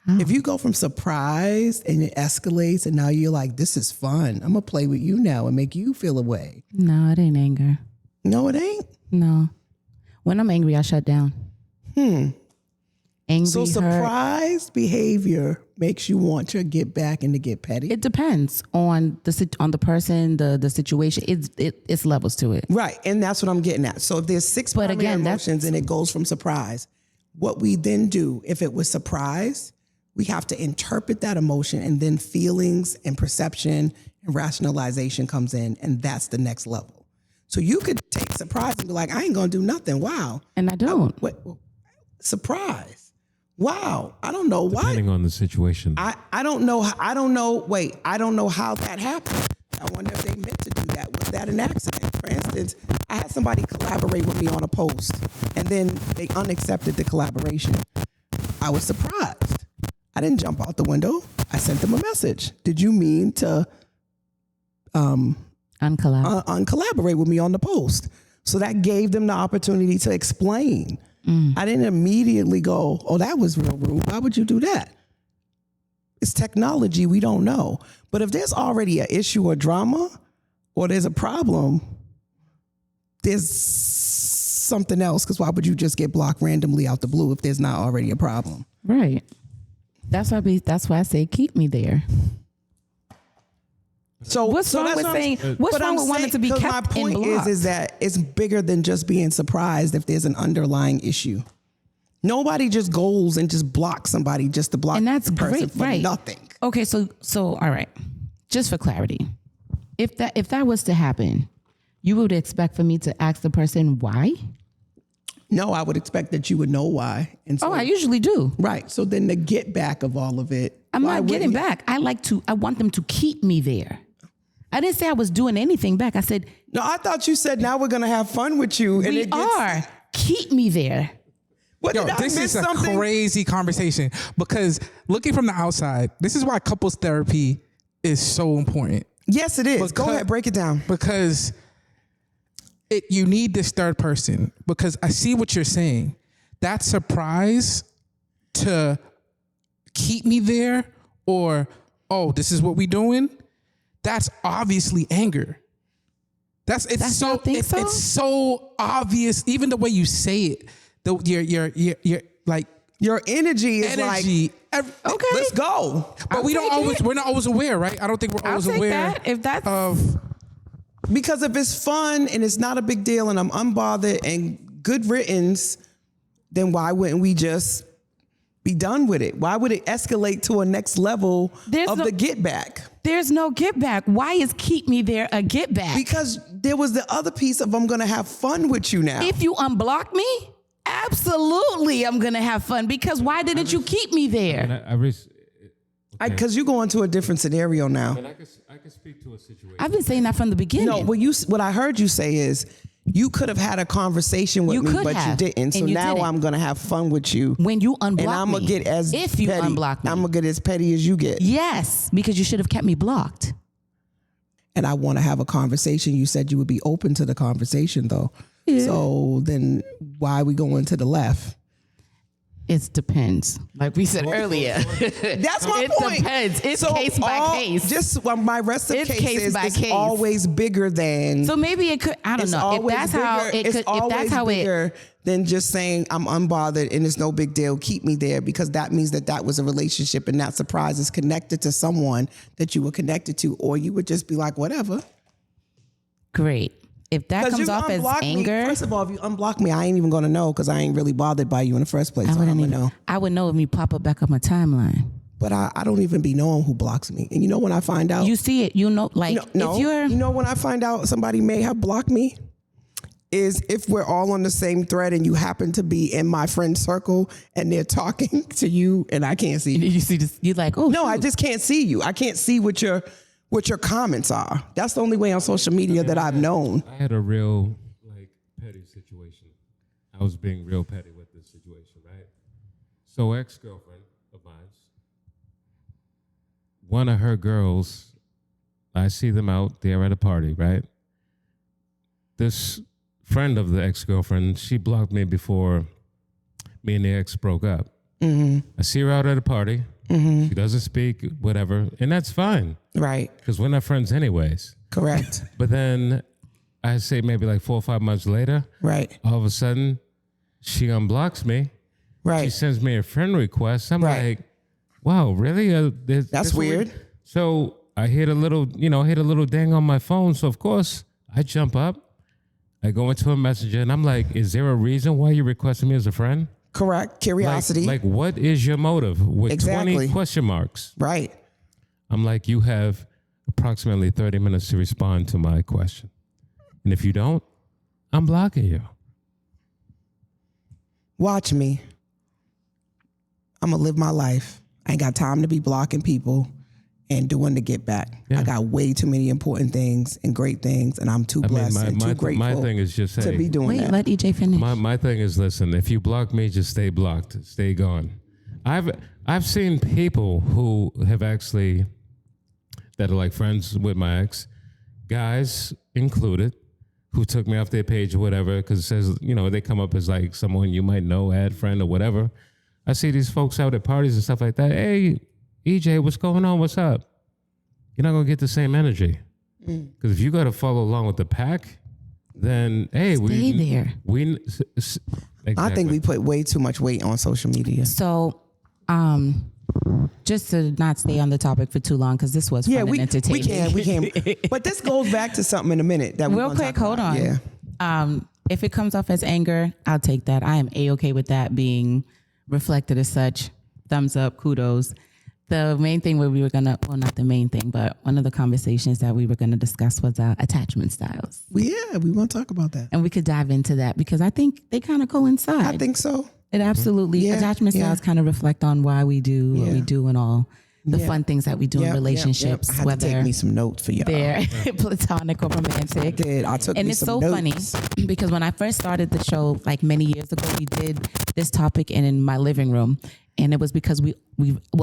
Speaker 3: If you go from surprised and it escalates and now you're like, this is fun. I'm gonna play with you now and make you feel away.
Speaker 1: No, it ain't anger.
Speaker 3: No, it ain't.
Speaker 1: No. When I'm angry, I shut down. Angry,
Speaker 3: So
Speaker 1: hurt.
Speaker 3: surprised behavior makes you want to get back and to get petty.
Speaker 1: It depends on the person, the situation. It's levels to it.
Speaker 3: Right. And that's what I'm getting at. So if there's six
Speaker 1: But
Speaker 3: primary
Speaker 1: again, that's-
Speaker 3: emotions and it goes from surprise, what we then do, if it was surprise, we have to interpret that emotion and then feelings and perception and rationalization comes in, and that's the next level. So you could take surprise and be like, I ain't gonna do nothing. Wow.
Speaker 1: And I don't.
Speaker 3: Surprise. Wow. I don't know why.
Speaker 2: Depending on the situation.
Speaker 3: I don't know. I don't know how that happened. I wonder if they meant to do that. Was that an accident? For instance, I had somebody collaborate with me on a post and then they unaccepted the collaboration. I was surprised. I didn't jump out the window. I sent them a message. Did you mean to uncollaborate with me on the post? So that gave them the opportunity to explain. I didn't immediately go, oh, that was real rude. Why would you do that? It's technology. We don't know. But if there's already an issue or drama or there's a problem, there's something else. Because why would you just get blocked randomly out the blue if there's not already a problem?
Speaker 1: Right. That's why I say keep me there.
Speaker 3: So
Speaker 1: What's wrong
Speaker 3: that's
Speaker 1: with
Speaker 3: what I'm-
Speaker 1: saying? What's
Speaker 3: but
Speaker 1: wrong
Speaker 3: I'm
Speaker 1: with wanting
Speaker 3: saying-
Speaker 1: to be
Speaker 3: 'cause
Speaker 1: kept
Speaker 3: my point
Speaker 1: in block?
Speaker 3: is that it's bigger than just being surprised if there's an underlying issue. Nobody just goes and just blocks somebody just to block
Speaker 1: And that's
Speaker 3: the person
Speaker 1: great,
Speaker 3: for
Speaker 1: right?
Speaker 3: nothing.
Speaker 1: Okay, so all right. Just for clarity, if that was to happen, you would expect for me to ask the person why?
Speaker 3: No, I would expect that you would know why. And so,
Speaker 1: Oh, I usually do.
Speaker 3: right. So then the get back of all of it.
Speaker 1: I'm
Speaker 3: why
Speaker 1: not getting
Speaker 3: wouldn't you?
Speaker 1: back. I want them to keep me there. I didn't say I was doing anything back. I said,
Speaker 3: No, I thought you said now we're gonna have fun with you. And
Speaker 1: we
Speaker 3: it gets,
Speaker 1: are. Keep me there.
Speaker 3: What,
Speaker 4: Yo,
Speaker 3: did I
Speaker 4: this
Speaker 3: miss
Speaker 4: is a
Speaker 3: something?
Speaker 4: crazy conversation because looking from the outside, this is why couples therapy is so important.
Speaker 3: Yes, it is. Go ahead, break it down.
Speaker 4: Because you need this third person. Because I see what you're saying. That surprise to keep me there, or oh, this is what we doing. That's obviously anger. It's so obvious. Even the way you say it, your like
Speaker 3: Your energy is
Speaker 4: energy.
Speaker 1: Okay.
Speaker 3: let's go.
Speaker 4: But we're not always aware, right? I don't think we're
Speaker 1: I'll
Speaker 4: always
Speaker 1: take
Speaker 4: aware
Speaker 1: that. If that's
Speaker 4: of.
Speaker 3: Because if it's fun and it's not a big deal and I'm unbothered and good riddance, then why wouldn't we just be done with it? Why would it escalate to a next level of the get back?
Speaker 1: There's no get back. Why is keep me there a get back?
Speaker 3: Because there was the other piece of I'm going to have fun with you now.
Speaker 1: If you unblock me, absolutely I'm going to have fun because why didn't you keep me there?
Speaker 3: Because you go into a different scenario now.
Speaker 2: I can speak to a situation.
Speaker 1: I've been saying that from the beginning.
Speaker 3: No, what I heard you say is you could have had a conversation with
Speaker 1: You
Speaker 3: me,
Speaker 1: could
Speaker 3: but
Speaker 1: have,
Speaker 3: you didn't. So
Speaker 1: and you
Speaker 3: now
Speaker 1: didn't.
Speaker 3: I'm going to have fun with you.
Speaker 1: When you unblock
Speaker 3: And I'm going to
Speaker 1: me,
Speaker 3: get as
Speaker 1: if you
Speaker 3: petty.
Speaker 1: unblock me.
Speaker 3: I'm going to get as petty as you get.
Speaker 1: Yes, because you should have kept me blocked.
Speaker 3: And I want to have a conversation. You said you would be open to the conversation, though.
Speaker 1: Yeah.
Speaker 3: So then why are we going to the left?
Speaker 1: It depends. Like we said earlier.
Speaker 3: That's my
Speaker 1: It
Speaker 3: point.
Speaker 1: depends. It's case by case.
Speaker 3: Just my rest of
Speaker 1: It's
Speaker 3: cases
Speaker 1: case by
Speaker 3: is
Speaker 1: case.
Speaker 3: always bigger than.
Speaker 1: So maybe it could, I don't
Speaker 3: it's
Speaker 1: know. If
Speaker 3: always
Speaker 1: that's
Speaker 3: bigger,
Speaker 1: how it
Speaker 3: it's
Speaker 1: could, if
Speaker 3: always
Speaker 1: that's how it,
Speaker 3: bigger than just saying I'm unbothered and it's no big deal. Keep me there, because that means that was a relationship and that surprise is connected to someone that you were connected to, or you would just be like, whatever.
Speaker 1: great. if that comes off as anger,
Speaker 3: first of all, if you unblock me, I ain't even gonna know because I ain't really bothered by you in the first place.
Speaker 1: I
Speaker 3: So
Speaker 1: wouldn't
Speaker 3: I'm
Speaker 1: even
Speaker 3: gonna know.
Speaker 1: I would know if you pop up back on my timeline.
Speaker 3: But I don't even be knowing who blocks me. And you know when I find out,
Speaker 1: You see it, you know, like
Speaker 3: no,
Speaker 1: if you're,
Speaker 3: you know when I find out somebody may have blocked me is if we're all on the same thread and you happen to be in my friend circle and they're talking to you and I can't see you.
Speaker 1: you see this, you're like, oh
Speaker 3: No,
Speaker 1: shoot.
Speaker 3: I just can't see you. I can't see what your comments are. That's the only way on social media that I've known.
Speaker 2: I had a real petty situation. I was being real petty with this situation, right? So ex-girlfriend of mine, one of her girls, I see them out there at a party, right? This friend of the ex-girlfriend, she blocked me before me and the ex broke up. I see her out at a party. She doesn't speak, whatever, and that's fine.
Speaker 3: Right.
Speaker 2: Because we're not friends anyways.
Speaker 3: Correct.
Speaker 2: But then I say maybe like 4 or 5 months later,
Speaker 3: Right.
Speaker 2: all of a sudden, she unblocks me. She
Speaker 3: Right.
Speaker 2: sends me a friend request. I'm
Speaker 3: Right.
Speaker 2: like, wow, really?
Speaker 3: That's weird.
Speaker 2: So I hit a little ding on my phone. So of course I jump up. I go into a messenger and I'm like, is there a reason why you requested me as a friend?
Speaker 3: Correct. Curiosity.
Speaker 2: Like what is your motive? With
Speaker 3: Exactly.
Speaker 2: 20 question marks.
Speaker 3: Right.
Speaker 2: I'm like, you have approximately 30 minutes to respond to my question. And if you don't, I'm blocking you.
Speaker 3: Watch me. I'm going to live my life. I ain't got time to be blocking people and doing the get back.
Speaker 2: Yeah.
Speaker 3: I got way too many important things and great things, and I'm too blessed and too grateful
Speaker 2: my thing is just,
Speaker 3: to
Speaker 2: hey,
Speaker 3: be doing
Speaker 1: wait,
Speaker 3: that.
Speaker 1: let EJ finish.
Speaker 2: my thing is, listen, if you block me, just stay blocked, stay gone. I've seen people who have actually, that are like friends with my ex, guys included, who took me off their page or whatever, because it says, they come up as like someone you might know, add friend or whatever. I see these folks out at parties and stuff like that. Hey, EJ, what's going on? What's up? You're not going to get the same energy. Because if you got to follow along with the pack, then, hey,
Speaker 1: Stay there.
Speaker 2: Exactly.
Speaker 3: I think we put way too much weight on social media.
Speaker 1: So, just to not stay on the topic for too long, because this was fun and entertaining.
Speaker 3: we can. But this goes back to something in a minute. That
Speaker 1: Real quick, hold on.
Speaker 3: Yeah.
Speaker 1: If it comes off as anger, I'll take that. I am A-okay with that being reflected as such. Thumbs up, kudos. The main thing where we were going to, well, not the main thing, but one of the conversations that we were going to discuss was attachment styles.
Speaker 3: Yeah, we want to talk about that.
Speaker 1: And we could dive into that because I think they kind of coincide.
Speaker 3: I think so.
Speaker 1: It absolutely, attachment styles kind of reflect on why we do what we do and all the fun things that we do in relationships,
Speaker 3: I had
Speaker 1: whether
Speaker 3: to take me some notes for y'all.
Speaker 1: they're platonic or romantic.
Speaker 3: I took
Speaker 1: And
Speaker 3: me
Speaker 1: it's
Speaker 3: some
Speaker 1: so
Speaker 3: notes.
Speaker 1: funny because when I first started the show, like many years ago, we did this topic in my living room. And it was because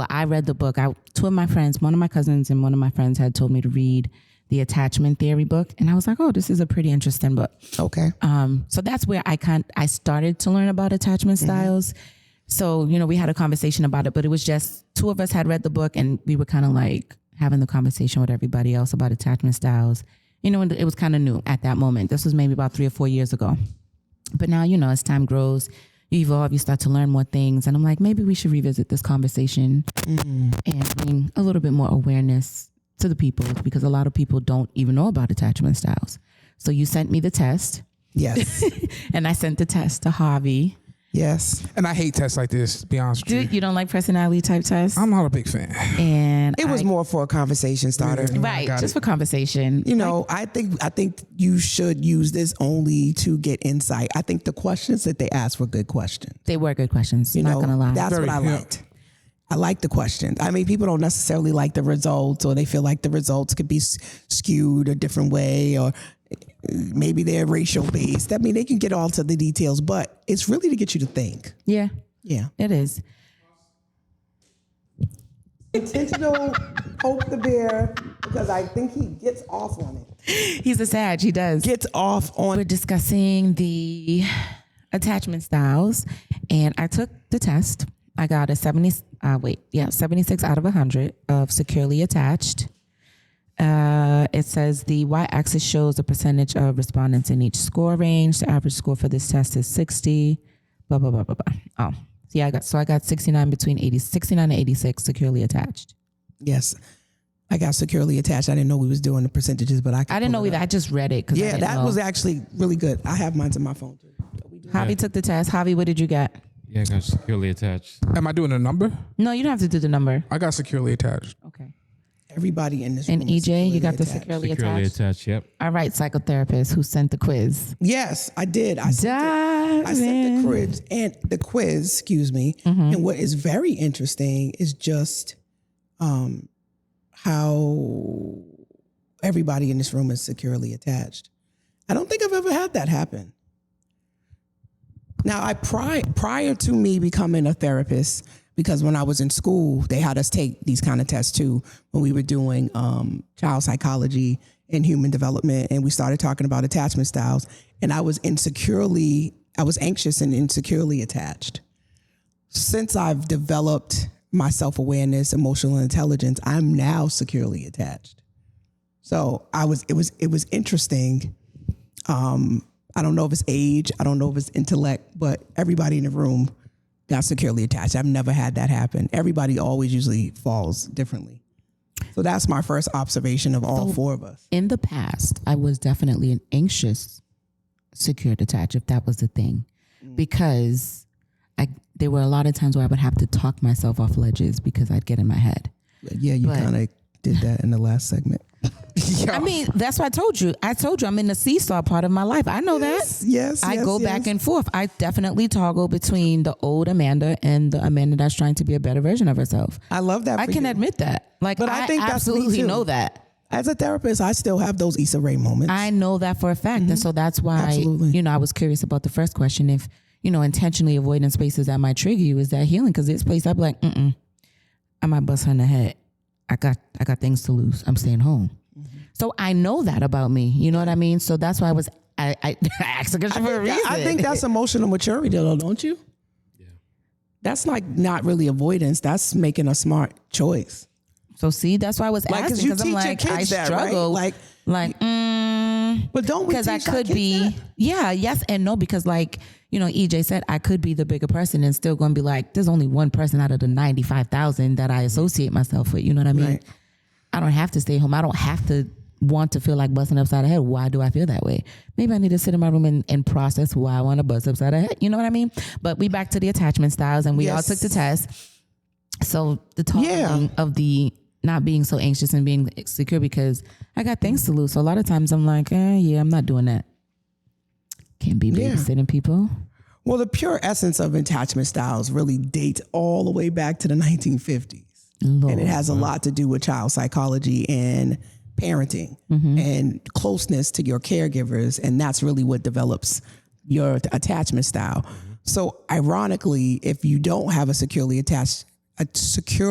Speaker 1: I read the book. Two of my friends, one of my cousins and one of my friends had told me to read the attachment theory book. And I was like, oh, this is a pretty interesting book.
Speaker 3: Okay.
Speaker 1: So that's where I started to learn about attachment styles. So, we had a conversation about it, but it was just two of us had read the book and we were kind of like having the conversation with everybody else about attachment styles. And it was kind of new at that moment. This was maybe about 3 or 4 years ago. But now, as time grows, you evolve, you start to learn more things. And I'm like, maybe we should revisit this conversation and bring a little bit more awareness to the people because a lot of people don't even know about attachment styles. So you sent me the test.
Speaker 3: Yes.
Speaker 1: And I sent the test to Harvey.
Speaker 3: Yes.
Speaker 4: And I hate tests like this, to be honest with you.
Speaker 1: You don't like personality type tests?
Speaker 4: I'm not a big fan.
Speaker 1: And
Speaker 3: It was more for a conversation starter.
Speaker 1: right,
Speaker 4: got
Speaker 1: just
Speaker 4: it.
Speaker 1: for conversation.
Speaker 3: I think you should use this only to get insight. I think the questions that they asked were good questions.
Speaker 1: They were good questions. Not gonna lie.
Speaker 3: That's what I liked. I like the questions. I mean, people don't necessarily like the results, or they feel like the results could be skewed a different way, or maybe they're racial based. I mean, they can get all to the details, but it's really to get you to think.
Speaker 1: Yeah,
Speaker 3: Yeah.
Speaker 1: it is.
Speaker 3: Intentional poke the bear because I think he gets off on it.
Speaker 1: He's a Sag. He does.
Speaker 3: Gets off on
Speaker 1: We're discussing the attachment styles, and I took the test. I got a 76 out of 100 of securely attached. It says the y-axis shows the percentage of respondents in each score range. The average score for this test is 60. Blah blah blah blah blah. Oh, yeah, I got 69 and 86 securely attached.
Speaker 3: Yes. I got securely attached. I didn't know we was doing the percentages, but I
Speaker 1: didn't know either. I just read it.
Speaker 3: Yeah, that was actually really good. I have mine on my phone too.
Speaker 1: Javi took the test. Javi, what did you get?
Speaker 2: Yeah, I got securely attached.
Speaker 4: Am I doing a number?
Speaker 1: No, you don't have to do the number.
Speaker 4: I got securely attached.
Speaker 1: Okay.
Speaker 3: Everybody in this
Speaker 1: And
Speaker 3: room is
Speaker 1: EJ, you got the
Speaker 3: securely
Speaker 1: securely attached?
Speaker 2: Securely attached, yep.
Speaker 1: All right, psychotherapist who sent the quiz.
Speaker 3: Yes, I did. I sent the quiz, excuse me. And what is very interesting is just how everybody in this room is securely attached. I don't think I've ever had that happen. Now, prior to me becoming a therapist, because when I was in school, they had us take these kind of tests too when we were doing child psychology and human development, and we started talking about attachment styles. And I was anxious and insecurely attached. Since I've developed my self-awareness, emotional intelligence, I'm now securely attached. So it was interesting. I don't know if it's age, I don't know if it's intellect, but everybody in the room got securely attached. I've never had that happen. Everybody always usually falls differently. So that's my first observation of all four of us.
Speaker 1: In the past, I was definitely an anxious secured attached, if that was the thing, because there were a lot of times where I would have to talk myself off ledges because I'd get in my head.
Speaker 3: Yeah, you kind of did that in the last segment.
Speaker 1: I mean, that's what I told you. I'm in the seesaw part of my life. I know that.
Speaker 3: Yes.
Speaker 1: I go back and forth. I definitely toggle between the old Amanda and the Amanda that's trying to be a better version of herself.
Speaker 3: I love that.
Speaker 1: I can admit that. But I think absolutely know that.
Speaker 3: As a therapist, I still have those Issa Rae moments.
Speaker 1: I know that for a fact. And so that's why, I was curious about the first question. If, intentionally avoiding spaces that might trigger you, is that healing? Because this place, I'd be like, I might bust her in the head. I got things to lose. I'm staying home. So I know that about me. You know what I mean? So that's why I asked the question for a reason.
Speaker 3: I think that's emotional maturity though, don't you? Yeah. That's like not really avoidance. That's making a smart choice.
Speaker 1: So see, that's why I was asking, because I'm like, I struggle.
Speaker 3: Right?
Speaker 1: But
Speaker 3: don't we?
Speaker 1: Because I could be, yes and no. Because EJ said I could be the bigger person and still going to be like, there's only one person out of the 95,000 that I associate myself with. You know what I mean?
Speaker 3: Right.
Speaker 1: I don't have to stay home. I don't have to want to feel like busting upside the head. Why do I feel that way? Maybe I need to sit in my room and process why I want to bust upside the head. You know what I mean? But we back to the attachment styles, and we all took the test. So the talking of the not being so anxious and being secure, because I got things to lose. So a lot of times I'm like, I'm not doing that. Can't be babysitting people.
Speaker 3: Well, the pure essence of attachment styles really dates all the way back to the 1950s. Lord. And it has a lot to do with child psychology and parenting and closeness to your caregivers. And that's really what develops your attachment style. So ironically, if you don't have a secure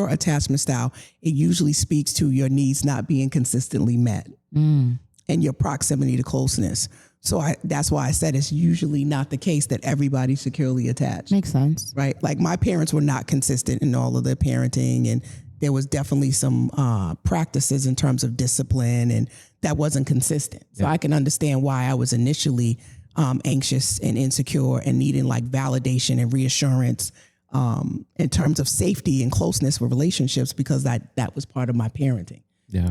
Speaker 3: attachment style, it usually speaks to your needs not being consistently met and your proximity to closeness. So that's why I said it's usually not the case that everybody's securely attached.
Speaker 1: Makes sense.
Speaker 3: Right? Like my parents were not consistent in all of their parenting, and there was definitely some practices in terms of discipline, and that wasn't consistent. So I can understand why I was initially anxious and insecure and needing like validation and reassurance in terms of safety and closeness with relationships, because that was part of my parenting.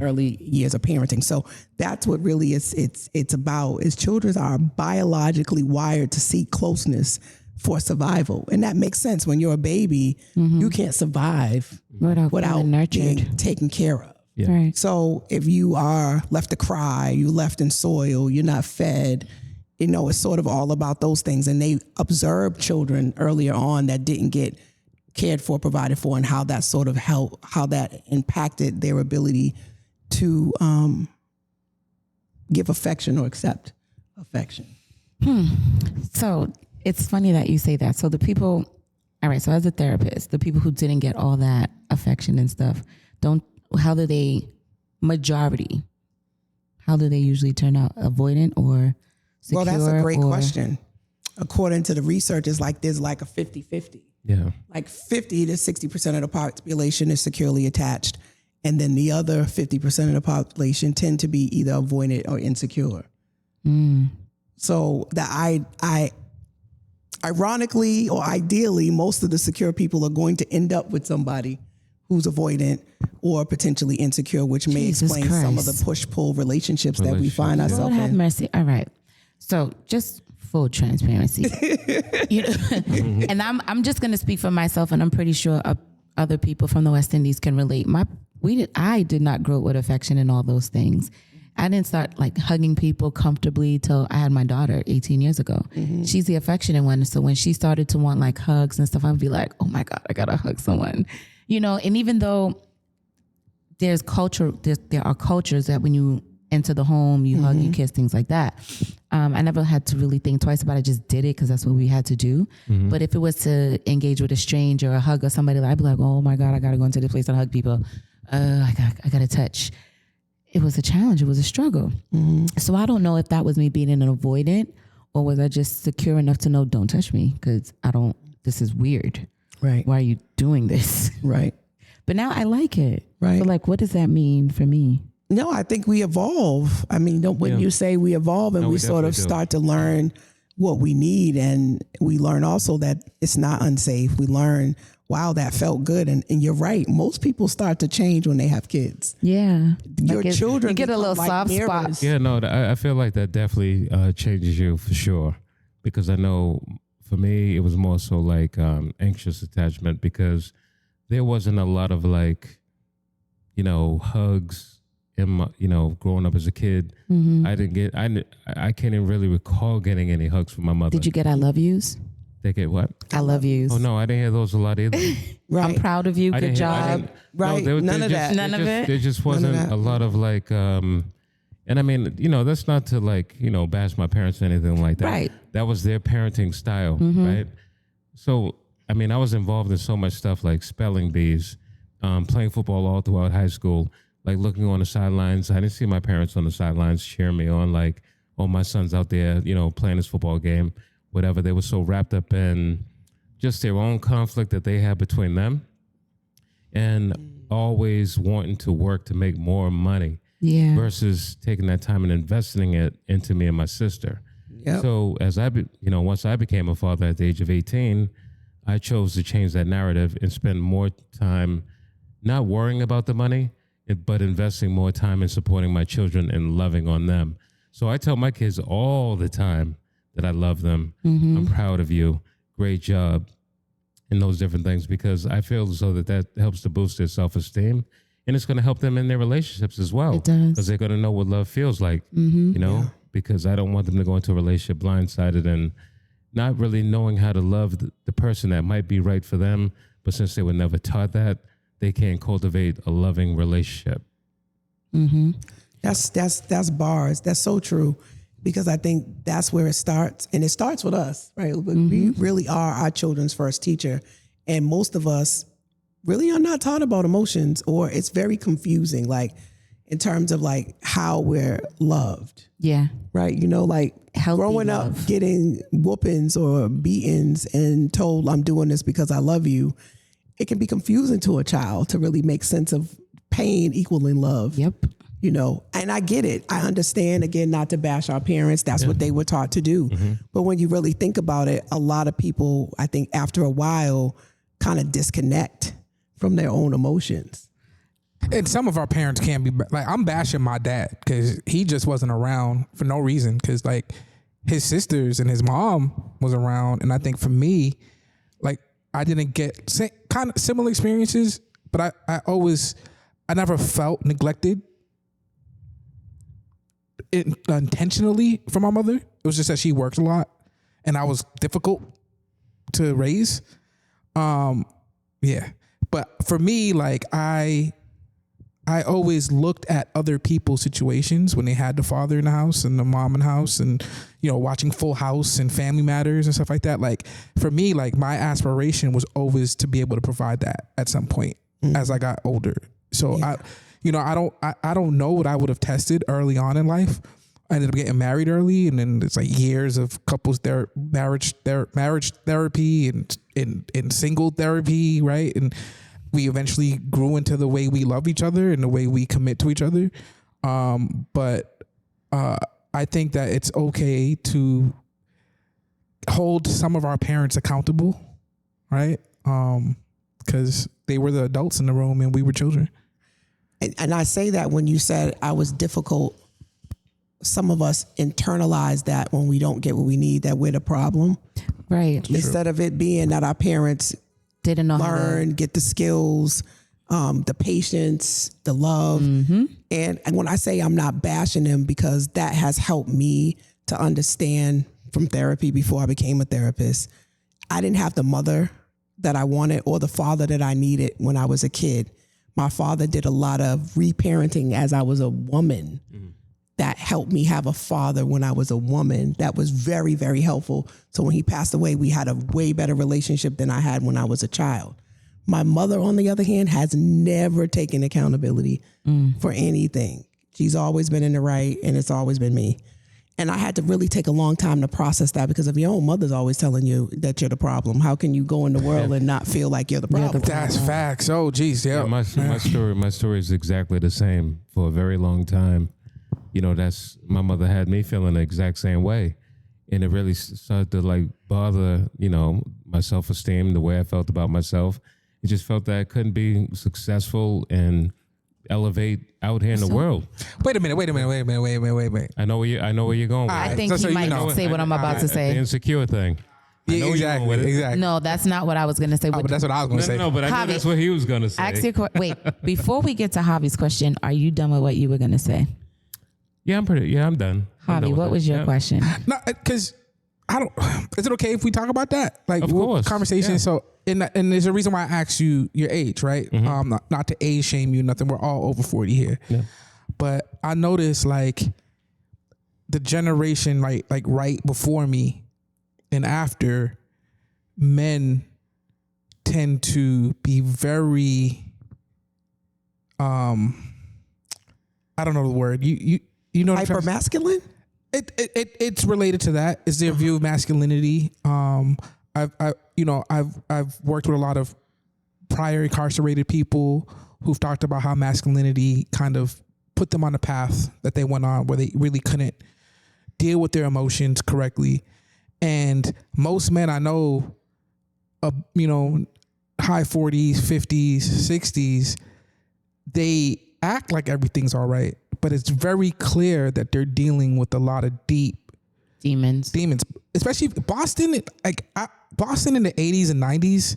Speaker 3: Early years of parenting. So that's what really it's about, is children are biologically wired to seek closeness for survival. And that makes sense. When you're a baby, you can't survive without being taken care of.
Speaker 2: Yeah.
Speaker 1: Right.
Speaker 3: So if you are left to cry, you left in soil, you're not fed, it's sort of all about those things. And they observed children earlier on that didn't get cared for, provided for, and how that sort of helped, how that impacted their ability to give affection or accept affection.
Speaker 1: So it's funny that you say that. So the people, all right, so as a therapist, the people who didn't get all that affection and stuff, how do they usually turn out? Avoidant or secure?
Speaker 3: Well, that's a great question. According to the research, there's like a 50-50.
Speaker 2: Yeah.
Speaker 3: Like 50 to 60% of the population is securely attached. And then the other 50% of the population tend to be either avoidant or insecure. So that ironically or ideally, most of the secure people are going to end up with somebody who's avoidant or potentially insecure, which may
Speaker 1: Jesus
Speaker 3: explain some of
Speaker 1: Christ.
Speaker 3: the push-pull relationships that we find
Speaker 1: Lord
Speaker 3: ourselves
Speaker 1: have
Speaker 3: in.
Speaker 1: mercy. All right. So just full transparency. you know, and I'm just going to speak for myself, and I'm pretty sure other people from the West Indies can relate. I did not grow up with affection and all those things. I didn't start like hugging people comfortably till I had my daughter 18 years ago. She's the affectionate one. So when she started to want like hugs and stuff, I'd be like, oh my God, I gotta hug someone. You know, and even though there's culture, there are cultures that when you enter the home, you hug, you kiss, things like that. I never had to really think twice about it. I just did it because that's what we had to do. But if it was to engage with a stranger or hug or somebody, I'd be like, oh my God, I got to go into this place and hug people. I got to touch. It was a challenge. It was a struggle. So I don't know if that was me being an avoidant or was I just secure enough to know, don't touch me because this is weird.
Speaker 3: Right.
Speaker 1: Why are you doing this?
Speaker 3: Right.
Speaker 1: But now I like it.
Speaker 3: Right.
Speaker 1: So like, what does that mean for me?
Speaker 3: No, I think we evolve. I mean, when you say we evolve and
Speaker 2: No,
Speaker 3: we
Speaker 2: we
Speaker 3: sort of
Speaker 2: definitely do.
Speaker 3: start to learn what we need, and we learn also that it's not unsafe. We learn, wow, that felt good. And you're right. Most people start to change when they have kids.
Speaker 1: Yeah.
Speaker 3: Your children
Speaker 1: you get a
Speaker 3: become
Speaker 1: little
Speaker 3: like
Speaker 1: soft spot.
Speaker 3: mirrors.
Speaker 2: Yeah, no, I feel like that definitely changes you for sure. Because I know for me, it was more so like anxious attachment because there wasn't a lot of like, hugs in my, growing up as a kid. I can't even really recall getting any hugs from my mother.
Speaker 1: Did you get I love yous?
Speaker 2: They get what?
Speaker 1: I love yous.
Speaker 2: Oh, no, I didn't hear those a lot either.
Speaker 3: Right.
Speaker 1: I'm proud of you.
Speaker 2: I
Speaker 1: Good
Speaker 2: didn't hear- I
Speaker 1: job.
Speaker 2: didn't-
Speaker 3: Right. None of that.
Speaker 1: None of it?
Speaker 2: There just wasn't
Speaker 3: that.
Speaker 2: a lot of like, and I mean, that's not to like, bash my parents or anything like that.
Speaker 1: Right.
Speaker 2: That was their parenting style, right? So, I mean, I was involved in so much stuff like spelling bees, playing football all throughout high school, like looking on the sidelines. I didn't see my parents on the sidelines cheering me on like, oh, my son's out there, playing his football game, whatever. They were so wrapped up in just their own conflict that they had between them and always wanting to work to make more money
Speaker 1: Yeah.
Speaker 2: versus taking that time and investing it into me and my sister.
Speaker 3: Yep.
Speaker 2: So as once I became a father at the age of 18, I chose to change that narrative and spend more time not worrying about the money, but investing more time in supporting my children and loving on them. So I tell my kids all the time that I love them. I'm proud of you. Great job. And those different things because I feel as though that helps to boost their self-esteem and it's going to help them in their relationships as well.
Speaker 1: It does.
Speaker 2: Because they're going to know what love feels like, because I don't want them to go into a relationship blindsided and not really knowing how to love the person that might be right for them. But since they were never taught that, they can't cultivate a loving relationship.
Speaker 3: That's bars. That's so true. Because I think that's where it starts. And it starts with us, right? We really are our children's first teacher. And most of us really are not taught about emotions, or it's very confusing, like in terms of like how we're loved,
Speaker 1: Yeah.
Speaker 3: right? Like
Speaker 1: Healthy
Speaker 3: growing
Speaker 1: love.
Speaker 3: up getting whoopings or beatings and told I'm doing this because I love you. It can be confusing to a child to really make sense of pain equaling love.
Speaker 1: Yep.
Speaker 3: And I get it. I understand, again, not to bash our parents. That's what they were taught to do. But when you really think about it, a lot of people, I think after a while, kind of disconnect from their own emotions.
Speaker 4: And some of our parents can be like, I'm bashing my dad because he just wasn't around for no reason. Because like his sisters and his mom was around. And I think for me, like I didn't get kind of similar experiences, but I never felt neglected intentionally from my mother. It was just that she worked a lot and I was difficult to raise. Yeah. But for me, like I always looked at other people's situations when they had the father in the house and the mom in the house and, watching Full House and Family Matters and stuff like that. Like for me, like my aspiration was always to be able to provide that at some point as I got older. So I don't know what I would have tested early on in life. I ended up getting married early, and then it's like years of couples marriage therapy and single therapy, right? And we eventually grew into the way we love each other and the way we commit to each other. But I think that it's okay to hold some of our parents accountable, right? because they were the adults in the room and we were children.
Speaker 3: And I say that when you said I was difficult, some of us internalize that when we don't get what we need, that we're the problem.
Speaker 1: Right.
Speaker 3: Instead of it being that our parents
Speaker 1: Didn't know
Speaker 3: learn, get the skills, the patience, the love. And when I say I'm not bashing them, because that has helped me to understand from therapy before I became a therapist. I didn't have the mother that I wanted or the father that I needed when I was a kid. My father did a lot of reparenting as I was a woman. That helped me have a father when I was a woman. That was very, very helpful. So when he passed away, we had a way better relationship than I had when I was a child. My mother, on the other hand, has never taken accountability for anything. She's always been in the right, and it's always been me. And I had to really take a long time to process that, because if your own mother's always telling you that you're the problem, how can you go in the world and not feel like you're the problem?
Speaker 4: That's facts. Oh, geez. Yeah.
Speaker 2: My story is exactly the same for a very long time. You know, my mother had me feeling the exact same way. And it really started to like bother, you know, my self-esteem, the way I felt about myself. It just felt that I couldn't be successful and elevate out here in the world.
Speaker 4: Wait a minute.
Speaker 2: I know where you're going with
Speaker 1: I
Speaker 2: it.
Speaker 1: think he might say what I'm about to
Speaker 2: The
Speaker 1: say.
Speaker 2: insecure thing.
Speaker 4: Yeah, exactly.
Speaker 1: No, that's not what I was going to say.
Speaker 4: Oh, but that's what I was going to say.
Speaker 2: No, but I know that's what he was going to say.
Speaker 1: Ask your wait, before we get to Javi's question, are you done with what you were going to say?
Speaker 2: Yeah, I'm done.
Speaker 1: Javi, what was your question?
Speaker 4: No, because I don't. Is it okay if we talk about that? Like,
Speaker 2: of course.
Speaker 4: Conversation.
Speaker 2: Yeah.
Speaker 4: So, and there's a reason why I asked you your age, right? Not to age shame you, nothing. We're all over 40 here.
Speaker 2: Yeah.
Speaker 4: But I noticed like the generation, like right before me and after, men tend to be very, I don't know the word. You know,
Speaker 3: Hyper masculine?
Speaker 4: It's related to that. Is their view of masculinity. I've worked with a lot of prior incarcerated people who've talked about how masculinity kind of put them on a path that they went on where they really couldn't deal with their emotions correctly. And most men I know, high 40s, 50s, 60s, they act like everything's all right, but it's very clear that they're dealing with a lot of deep
Speaker 1: Demons,
Speaker 4: especially Boston. Boston in the 80s and 90s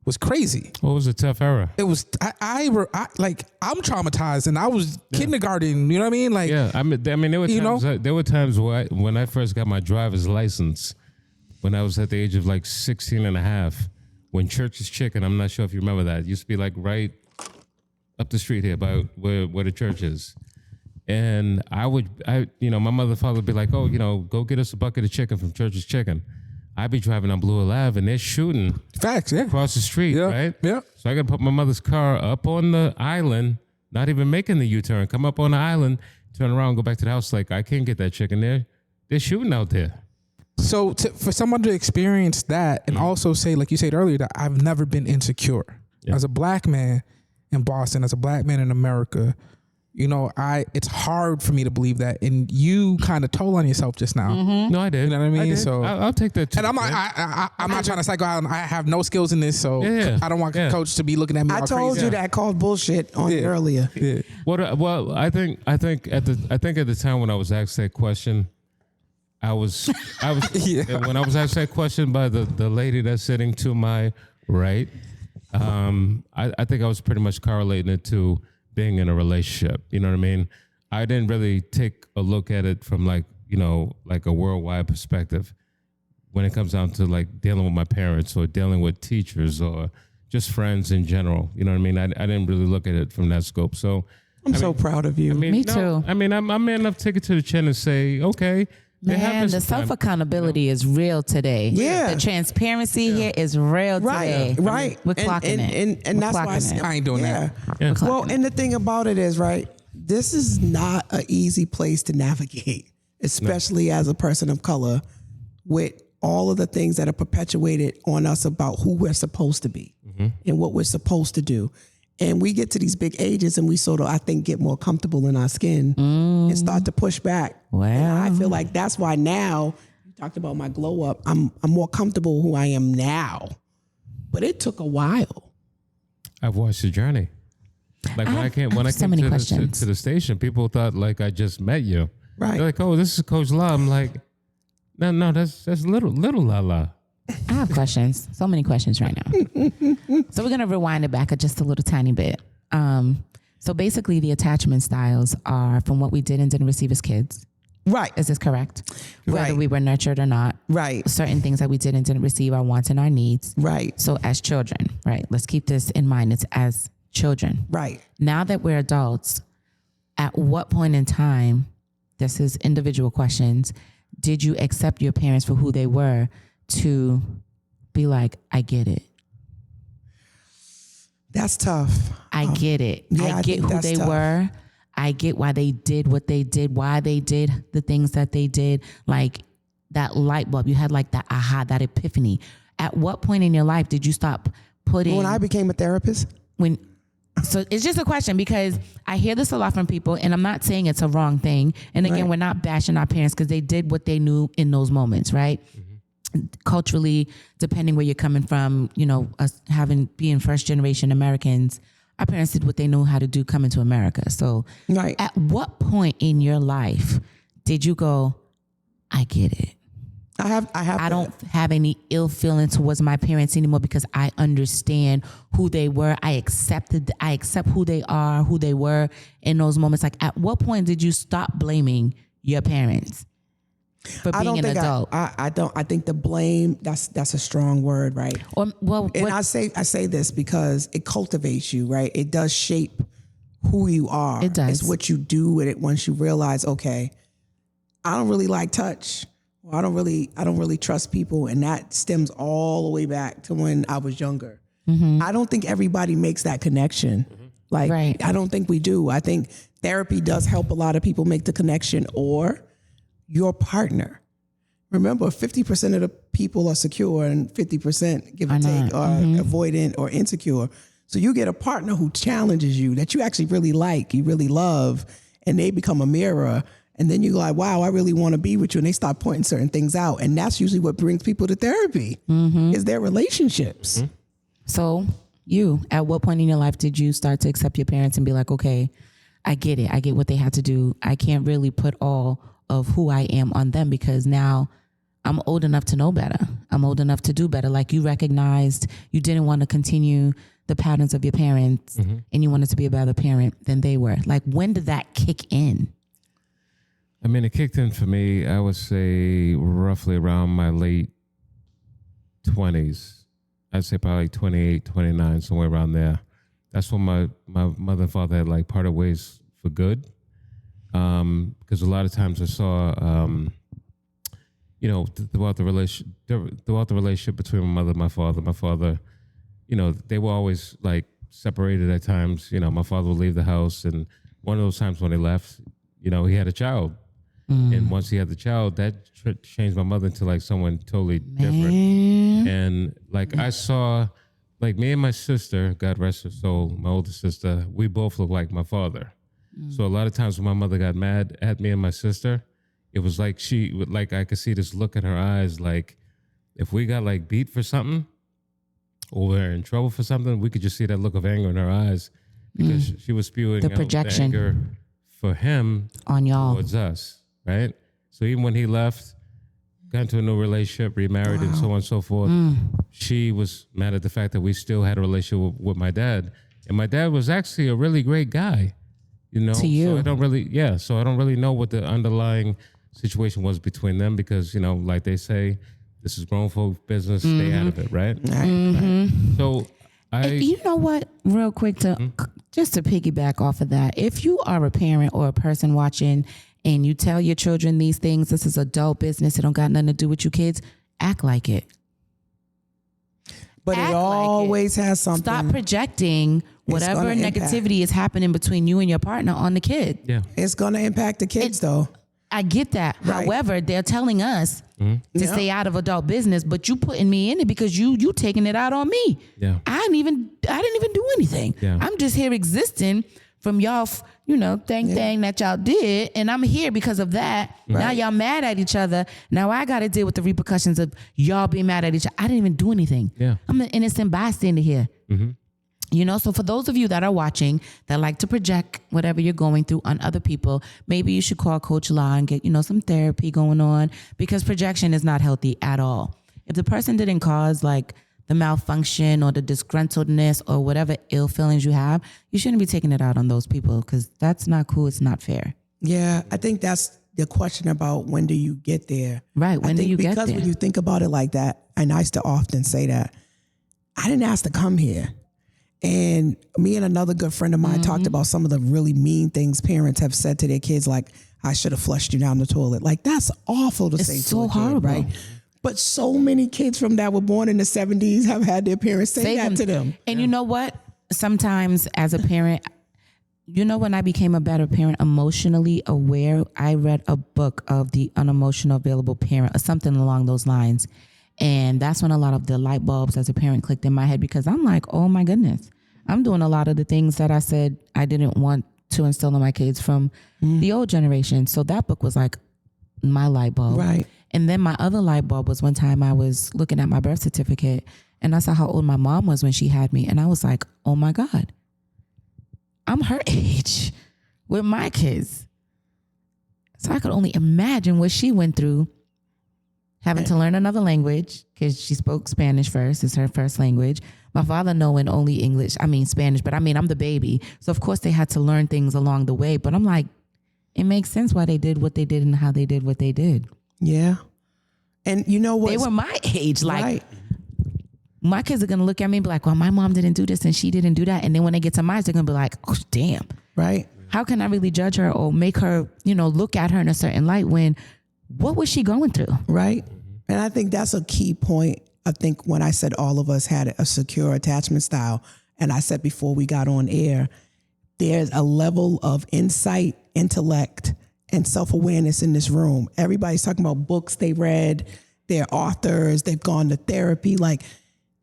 Speaker 4: was crazy.
Speaker 2: What was a tough era?
Speaker 4: It was. I'm traumatized, and I was kindergarten. You know what I mean? Like,
Speaker 2: yeah. I mean, there were times where when I first got my driver's license, when I was at the age of like 16 and a half, when Church's Chicken. I'm not sure if you remember that. It used to be like right up the street here by where the church is. And my mother and father would be like, oh, go get us a bucket of chicken from Church's Chicken. I'd be driving on Blue Ave and they're shooting
Speaker 4: facts, yeah,
Speaker 2: across the street, right?
Speaker 4: Yeah.
Speaker 2: So I got to put my mother's car up on the island, not even making the U-turn, come up on the island, turn around, go back to the house. Like, I can't get that chicken there. They're shooting out there.
Speaker 4: So for someone to experience that and also say, like you said earlier, that I've never been insecure. Yeah. As a black man in Boston, as a black man in America, it's hard for me to believe that. And you kind of told on yourself just now.
Speaker 2: Mm-hmm. No, I did.
Speaker 4: You know what I mean? So
Speaker 2: I'll take that too.
Speaker 4: And I'm not trying to psycho out. I have no skills in this, so I don't want coach to be looking at me.
Speaker 3: I told you that I called bullshit on you earlier.
Speaker 2: Yeah. Well, I think at the time when I was asked that question, I was when I was asked that question by the lady that's sitting to my right, I think I was pretty much correlating it to being in a relationship. You know what I mean? I didn't really take a look at it from like a worldwide perspective when it comes down to like dealing with my parents or dealing with teachers or just friends in general. You know what I mean? I didn't really look at it from that scope. So
Speaker 3: I'm so proud of you.
Speaker 1: Me too.
Speaker 2: I mean, I'm man enough to take it to the chin and say, okay.
Speaker 1: Man, the self-accountability is real today.
Speaker 3: Yeah.
Speaker 1: The transparency here is real today.
Speaker 3: Right.
Speaker 1: We're clocking it.
Speaker 3: And that's why
Speaker 4: I ain't doing that.
Speaker 2: Yeah.
Speaker 3: Well, and the thing about it is, right, this is not an easy place to navigate, especially as a person of color, with all of the things that are perpetuated on us about who we're supposed to be and what we're supposed to do. And we get to these big ages and we sort of, I think, get more comfortable in our skin and start to push back.
Speaker 1: Wow.
Speaker 3: And I feel like that's why now, you talked about my glow up, I'm more comfortable who I am now. But it took a while.
Speaker 2: I've watched the journey. Like when I came
Speaker 1: so many
Speaker 2: to
Speaker 1: questions.
Speaker 2: the station, people thought like I just met you.
Speaker 3: Right.
Speaker 2: They're like, oh, this is Coach La. I'm like, no, that's little Lala.
Speaker 1: I have questions. So many questions right now. So we're going to rewind it back just a little tiny bit. So basically the attachment styles are from what we did and didn't receive as kids.
Speaker 3: Right.
Speaker 1: Is this correct? Whether
Speaker 3: Right.
Speaker 1: we were nurtured or not.
Speaker 3: Right.
Speaker 1: Certain things that we did and didn't receive, our wants and our needs.
Speaker 3: Right.
Speaker 1: So as children, right? Let's keep this in mind. It's as children.
Speaker 3: Right.
Speaker 1: Now that we're adults, at what point in time, this is individual questions, did you accept your parents for who they were to be like, I get it.
Speaker 3: That's tough.
Speaker 1: I get it.
Speaker 3: yeah,
Speaker 1: I
Speaker 3: I
Speaker 1: get
Speaker 3: think
Speaker 1: who
Speaker 3: that's
Speaker 1: they
Speaker 3: tough.
Speaker 1: were. I get why they did what they did, why they did the things that they did. Like that light bulb, you had like that aha, that epiphany. At what point in your life did you stop putting
Speaker 3: When I became a therapist,
Speaker 1: so it's just a question because I hear this a lot from people and I'm not saying it's a wrong thing. And again,
Speaker 3: Right.
Speaker 1: we're not bashing our parents because they did what they knew in those moments, right? Culturally, depending where you're coming from, you know, us being first generation Americans, our parents did what they knew how to do coming to America. So
Speaker 3: right.
Speaker 1: at what point in your life did you go, I get it? I don't have any ill feeling towards my parents anymore because I understand who they were. I accept who they are, who they were in those moments. Like at what point did you stop blaming your parents for being an adult?
Speaker 3: I don't. I think the blame. That's a strong word, right?
Speaker 1: And
Speaker 3: I say this because it cultivates you, right? It does shape who you are.
Speaker 1: It does.
Speaker 3: It's what you do with it once you realize, okay, I don't really like touch. Well, I don't really trust people, and that stems all the way back to when I was younger.
Speaker 1: Mm-hmm.
Speaker 3: I don't think everybody makes that connection. Like,
Speaker 1: Right.
Speaker 3: I don't think we do. I think therapy does help a lot of people make the connection, or your partner. Remember, 50% of the people are secure and 50%, give or take, are avoidant or insecure. So you get a partner who challenges you, that you actually really like, you really love, and they become a mirror. And then you're like, wow, I really want to be with you. And they start pointing certain things out. And that's usually what brings people to therapy, is their relationships.
Speaker 1: So at what point in your life did you start to accept your parents and be like, okay, I get it. I get what they had to do. I can't really put all of who I am on them because now I'm old enough to know better. I'm old enough to do better. Like you recognized you didn't want to continue the patterns of your parents and you wanted to be a better parent than they were. Like when did that kick in?
Speaker 2: I mean, it kicked in for me, I would say roughly around my late 20s. I'd say probably like 28, 29, somewhere around there. That's when my mother and father had like parted ways for good. Because a lot of times I saw, throughout the relationship between my mother and my father, you know, they were always like separated at times. You know, my father would leave the house, and one of those times when he left, you know, he had a child. And once he had the child, that changed my mother into like someone totally different. And like I saw, like me and my sister, God rest her soul, my older sister, we both look like my father. So a lot of times when my mother got mad at me and my sister, it was like I could see this look in her eyes, like if we got like beat for something or we're in trouble for something, we could just see that look of anger in her eyes because she was spewing
Speaker 1: The
Speaker 2: out
Speaker 1: projection.
Speaker 2: anger for him
Speaker 1: On y'all.
Speaker 2: towards us. Right? So even when he left, got into a new relationship, remarried, and so on and so forth, she was mad at the fact that we still had a relationship with my dad. And my dad was actually a really great guy, you know.
Speaker 1: To you.
Speaker 2: So I don't really know what the underlying situation was between them because, you know, like they say, this is grown folk business, stay out of it, right? Right. So
Speaker 1: You know what? Real quick just to piggyback off of that, if you are a parent or a person watching and you tell your children these things, this is adult business, it don't got nothing to do with you kids, act like it.
Speaker 3: But
Speaker 1: Act
Speaker 3: it
Speaker 1: like
Speaker 3: always has something.
Speaker 1: Stop projecting whatever
Speaker 3: gonna
Speaker 1: negativity is happening between you and your partner on the kid.
Speaker 2: yeah.
Speaker 3: It's going to impact the kids, though.
Speaker 1: I get that.
Speaker 3: Right.
Speaker 1: However, they're telling us to stay out of adult business, but you putting me in it because you taking it out on me.
Speaker 2: Yeah.
Speaker 1: I didn't even do anything.
Speaker 2: Yeah.
Speaker 1: I'm just here existing from y'all, thing that y'all did, and I'm here because of that.
Speaker 3: Right.
Speaker 1: Now y'all mad at each other. Now I got to deal with the repercussions of y'all being mad at each other. I didn't even do anything.
Speaker 2: Yeah.
Speaker 1: I'm an innocent bystander here. You know, so for those of you that are watching that like to project whatever you're going through on other people, maybe you should call Coach La and get, some therapy going on, because projection is not healthy at all. If the person didn't cause like the malfunction or the disgruntledness or whatever ill feelings you have, you shouldn't be taking it out on those people, because that's not cool. It's not fair.
Speaker 3: Yeah, I think that's the question about when do you get there.
Speaker 1: Right. When do you get there?
Speaker 3: Because when you think about it like that, and I used to often say that, I didn't ask to come here. And me and another good friend of mine talked about some of the really mean things parents have said to their kids, like, I should have flushed you down the toilet. Like, that's awful to say to
Speaker 1: so
Speaker 3: a kid,
Speaker 1: horrible.
Speaker 3: right? But so many kids from that were born in the 70s have had their parents say that to them.
Speaker 1: And you know what? Sometimes as a parent, when I became a better parent, emotionally aware, I read a book of The Unemotional Available Parent or something along those lines. And that's when a lot of the light bulbs as a parent clicked in my head, because I'm like, oh my goodness, I'm doing a lot of the things that I said I didn't want to instill in my kids from the old generation. So that book was like my light bulb.
Speaker 3: Right.
Speaker 1: And then my other light bulb was one time I was looking at my birth certificate and I saw how old my mom was when she had me. And I was like, oh my God, I'm her age with my kids. So I could only imagine what she went through, having to learn another language, because she spoke Spanish first. It's her first language. My father knowing only Spanish, but I'm the baby. So of course they had to learn things along the way. But I'm like, it makes sense why they did what they did and how they did what they did.
Speaker 3: Yeah. And you know what?
Speaker 1: They were my age. Like,
Speaker 3: right.
Speaker 1: My kids are going to look at me and be like, well, my mom didn't do this and she didn't do that. And then when they get to mine, they're going to be like, oh, damn.
Speaker 3: Right.
Speaker 1: How can I really judge her or make her, look at her in a certain light when what was she going through?
Speaker 3: Right. And I think that's a key point. I think when I said all of us had a secure attachment style, and I said before we got on air, there's a level of insight, intellect, and self-awareness in this room. Everybody's talking about books they read, they're authors, they've gone to therapy. Like,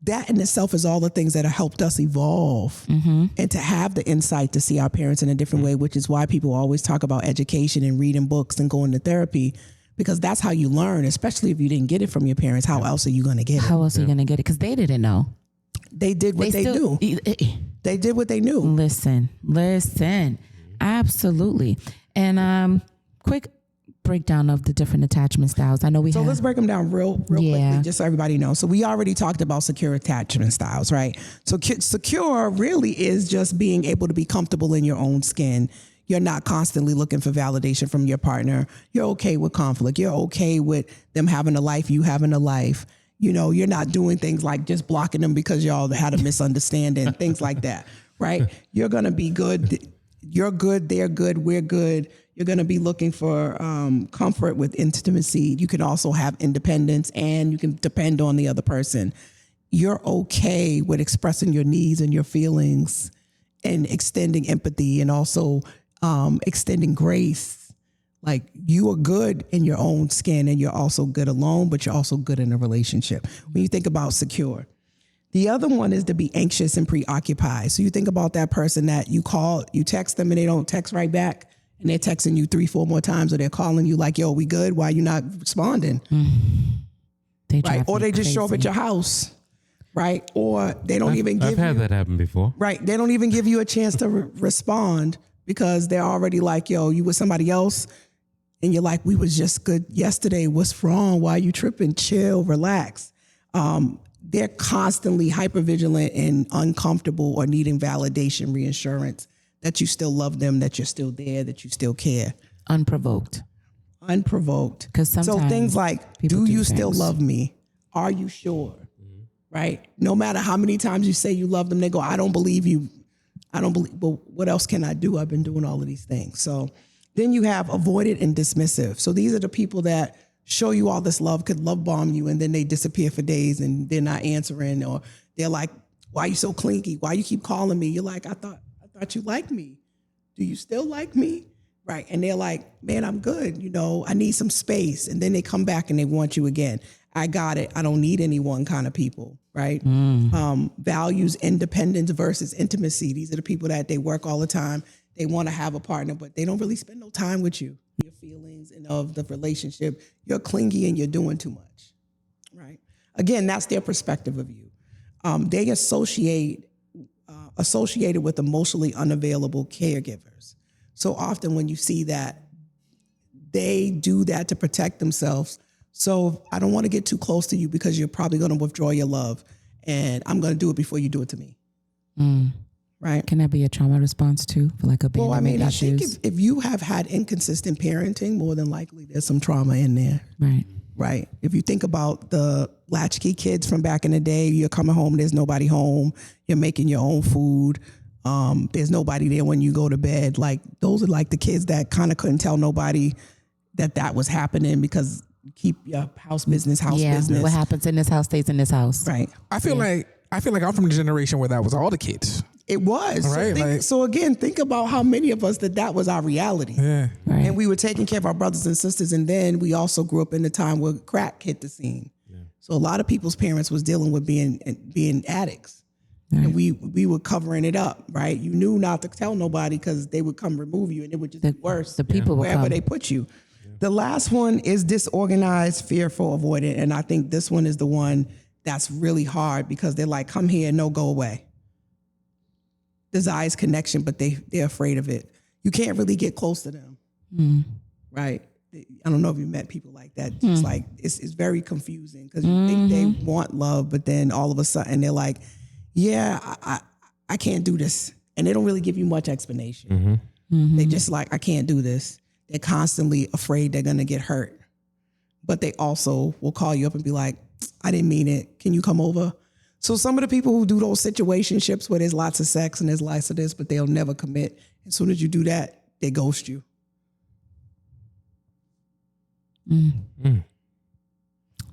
Speaker 3: that in itself is all the things that have helped us evolve and to have the insight to see our parents in a different way, which is why people always talk about education and reading books and going to therapy, because that's how you learn, especially if you didn't get it from your parents. How else are you going to get it?
Speaker 1: How else are you going to get it? Because they didn't know.
Speaker 3: They did what they knew. They did what they knew.
Speaker 1: Listen. Absolutely. And quick breakdown of the different attachment styles. I know we have.
Speaker 3: So let's break them down real quickly, just so everybody knows. So we already talked about secure attachment styles, right? So secure really is just being able to be comfortable in your own skin. You're not constantly looking for validation from your partner. You're okay with conflict. You're okay with them having a life, you having a life. You're not doing things like just blocking them because y'all had a misunderstanding, things like that, right? You're going to be good. You're good. They're good. We're good. You're going to be looking for comfort with intimacy. You can also have independence, and you can depend on the other person. You're okay with expressing your needs and your feelings and extending empathy, and also extending grace. Like, you are good in your own skin, and you're also good alone, but you're also good in a relationship. When you think about secure. The other one is to be anxious and preoccupied. So you think about that person that you call, you text them and they don't text right back, and they're texting you 3-4 more times, or they're calling you like, yo, we good? Why you not responding? Right? Or they just show up at your house, right? Or they don't even give you.
Speaker 2: I've had that happen before.
Speaker 3: Right. They don't even give you a chance to respond, because they're already like, yo, you with somebody else. And you're like, we was just good yesterday. What's wrong? Why are you tripping? Chill, relax. They're constantly hypervigilant and uncomfortable, or needing validation, reassurance that you still love them, that you're still there, that you still care.
Speaker 1: Unprovoked.
Speaker 3: Because so things like, do you still love me? Are you sure? Right? No matter how many times you say you love them, they go, I don't believe you. I don't believe, but what else can I do? I've been doing all of these things. So then you have avoidant and dismissive. So these are the people that show you all this love, could love bomb you, and then they disappear for days and they're not answering, or they're like, why are you so clingy? Why you keep calling me? You're like, I thought you liked me. Do you still like me? Right. And they're like, man, I'm good. I need some space. And then they come back and they want you again. I got it. I don't need anyone kind of people. Right. Values independence versus intimacy. These are the people that they work all the time. They want to have a partner, but they don't really spend no time with you. Your feelings and of the relationship. You're clingy and you're doing too much. Right. Again, that's their perspective of you. They associate associated with emotionally unavailable caregivers. So often when you see that, they do that to protect themselves. So I don't want to get too close to you because you're probably going to withdraw your love, and I'm going to do it before you do it to me. Right?
Speaker 1: Can that be a trauma response too, for like abandonment
Speaker 3: I
Speaker 1: issues?
Speaker 3: think if you have had inconsistent parenting, more than likely there's some trauma in there.
Speaker 1: Right.
Speaker 3: Right. If you think about the latchkey kids from back in the day, you're coming home, there's nobody home, you're making your own food. There's nobody there when you go to bed. Like those are like the kids that kind of couldn't tell nobody that was happening because you keep your house business.
Speaker 1: What happens in this house stays in this house.
Speaker 3: Right.
Speaker 4: I feel like I'm from the generation where that was all the kids.
Speaker 3: It was.
Speaker 4: Right,
Speaker 3: So again, think about how many of us that was our reality.
Speaker 4: Yeah.
Speaker 1: Right.
Speaker 3: And we were taking care of our brothers and sisters. And then we also grew up in the time where crack hit the scene. Yeah. So a lot of people's parents was dealing with being addicts. Right. And we were covering it up, right? You knew not to tell nobody because they would come remove you and it would just be worse.
Speaker 1: The people would
Speaker 3: wherever
Speaker 1: come.
Speaker 3: they put you. Yeah. The last one is disorganized, fearful, avoidant. And I think this one is the one that's really hard because they're like, come here, no, go away. Desires connection, but they're afraid of it. You can't really get close to them, right? I don't know if you met people like that. It's like it's very confusing because you think they want love, but then all of a sudden they're like, "Yeah, I can't do this," and they don't really give you much explanation. They just like, "I can't do this." They're constantly afraid they're gonna get hurt, but they also will call you up and be like, "I didn't mean it. Can you come over?" So some of the people who do those situationships where there's lots of sex and there's lots of this, but they'll never commit. As soon as you do that, they ghost you.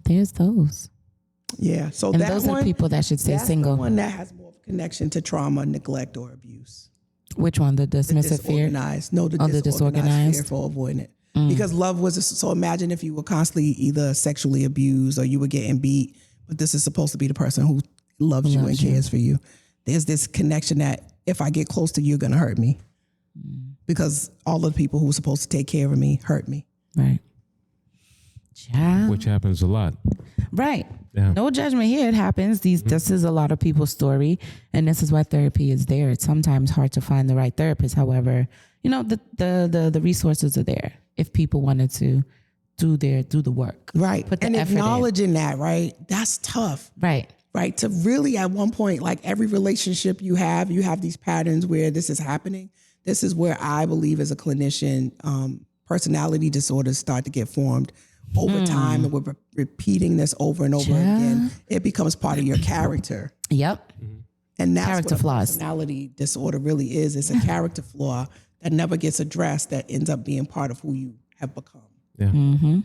Speaker 1: There's those.
Speaker 3: Yeah. So
Speaker 1: And
Speaker 3: that
Speaker 1: those
Speaker 3: one,
Speaker 1: are people that should stay
Speaker 3: that's
Speaker 1: single.
Speaker 3: the one that has more of a connection to trauma, neglect, or abuse.
Speaker 1: Which one? The dismissive fear?
Speaker 3: Disorganized. No, the
Speaker 1: the
Speaker 3: disorganized,
Speaker 1: disorganized?
Speaker 3: fearful, avoiding it. Because love was, so imagine if you were constantly either sexually abused or you were getting beat, but this is supposed to be the person who loves you and cares for you. There's this connection that if I get close to you, you're going to hurt me. Because all of the people who were supposed to take care of me hurt me.
Speaker 1: Right. Child.
Speaker 2: Which happens a lot.
Speaker 1: Right.
Speaker 2: Yeah.
Speaker 1: No judgment here. It happens. This is a lot of people's story, and this is why therapy is there. It's sometimes hard to find the right therapist. However, the resources are there if people wanted to do the work.
Speaker 3: Right.
Speaker 1: Put the
Speaker 3: and
Speaker 1: effort in.
Speaker 3: acknowledging that, right? That's tough.
Speaker 1: Right.
Speaker 3: Right. To really at one point, like every relationship you have these patterns where this is happening. This is where I believe as a clinician, personality disorders start to get formed over time, and we're repeating this over and over again. It becomes part of your character.
Speaker 1: Yep.
Speaker 3: And that's
Speaker 1: Character
Speaker 3: what a
Speaker 1: flaws.
Speaker 3: personality disorder really is. It's a character flaw that never gets addressed that ends up being part of who you have become.
Speaker 2: Yeah.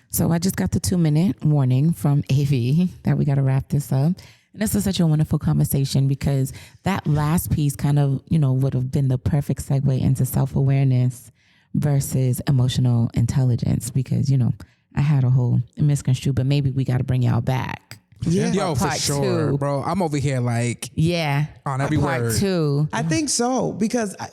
Speaker 1: So I just got the 2-minute warning from AV that we got to wrap this up. And this is such a wonderful conversation because that last piece kind of, would have been the perfect segue into self-awareness versus emotional intelligence because, I had a whole misconstrued, but maybe we got to bring y'all back.
Speaker 3: Yeah.
Speaker 4: Yo, for
Speaker 1: Part
Speaker 4: sure,
Speaker 1: two.
Speaker 4: bro. I'm over here like
Speaker 1: Yeah.
Speaker 4: on every
Speaker 1: Part
Speaker 4: word.
Speaker 1: 2.
Speaker 3: I think so, because I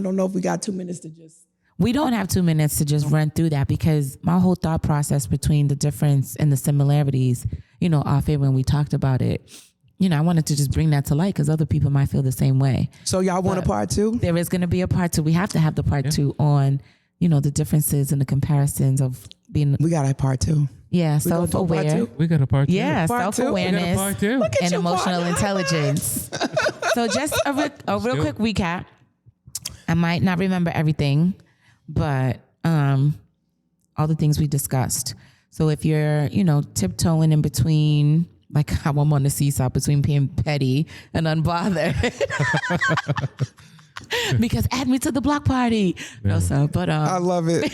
Speaker 3: don't know if we got 2 minutes to just.
Speaker 1: We don't have 2 minutes to just run through that because my whole thought process between the difference and the similarities, off here when we talked about it, I wanted to just bring that to light because other people might feel the same way.
Speaker 3: So y'all want a part 2?
Speaker 1: There is going to be a part 2. We have to have the part 2 on, the differences and the comparisons of being,
Speaker 3: We got a part 2.
Speaker 1: yeah,
Speaker 3: gonna do a part
Speaker 1: self-aware.
Speaker 3: 2?
Speaker 2: We got a part 2.
Speaker 1: Yeah,
Speaker 3: Part two?
Speaker 2: We got a
Speaker 1: self-awareness
Speaker 2: part 2.
Speaker 1: and
Speaker 3: your
Speaker 1: emotional
Speaker 3: part.
Speaker 1: intelligence. So just a real quick recap. I might not remember everything, but all the things we discussed. So if you're, tiptoeing in between, like how I'm on the seesaw between being petty and unbothered. Because add me to the block party. No, so, but
Speaker 3: I love it.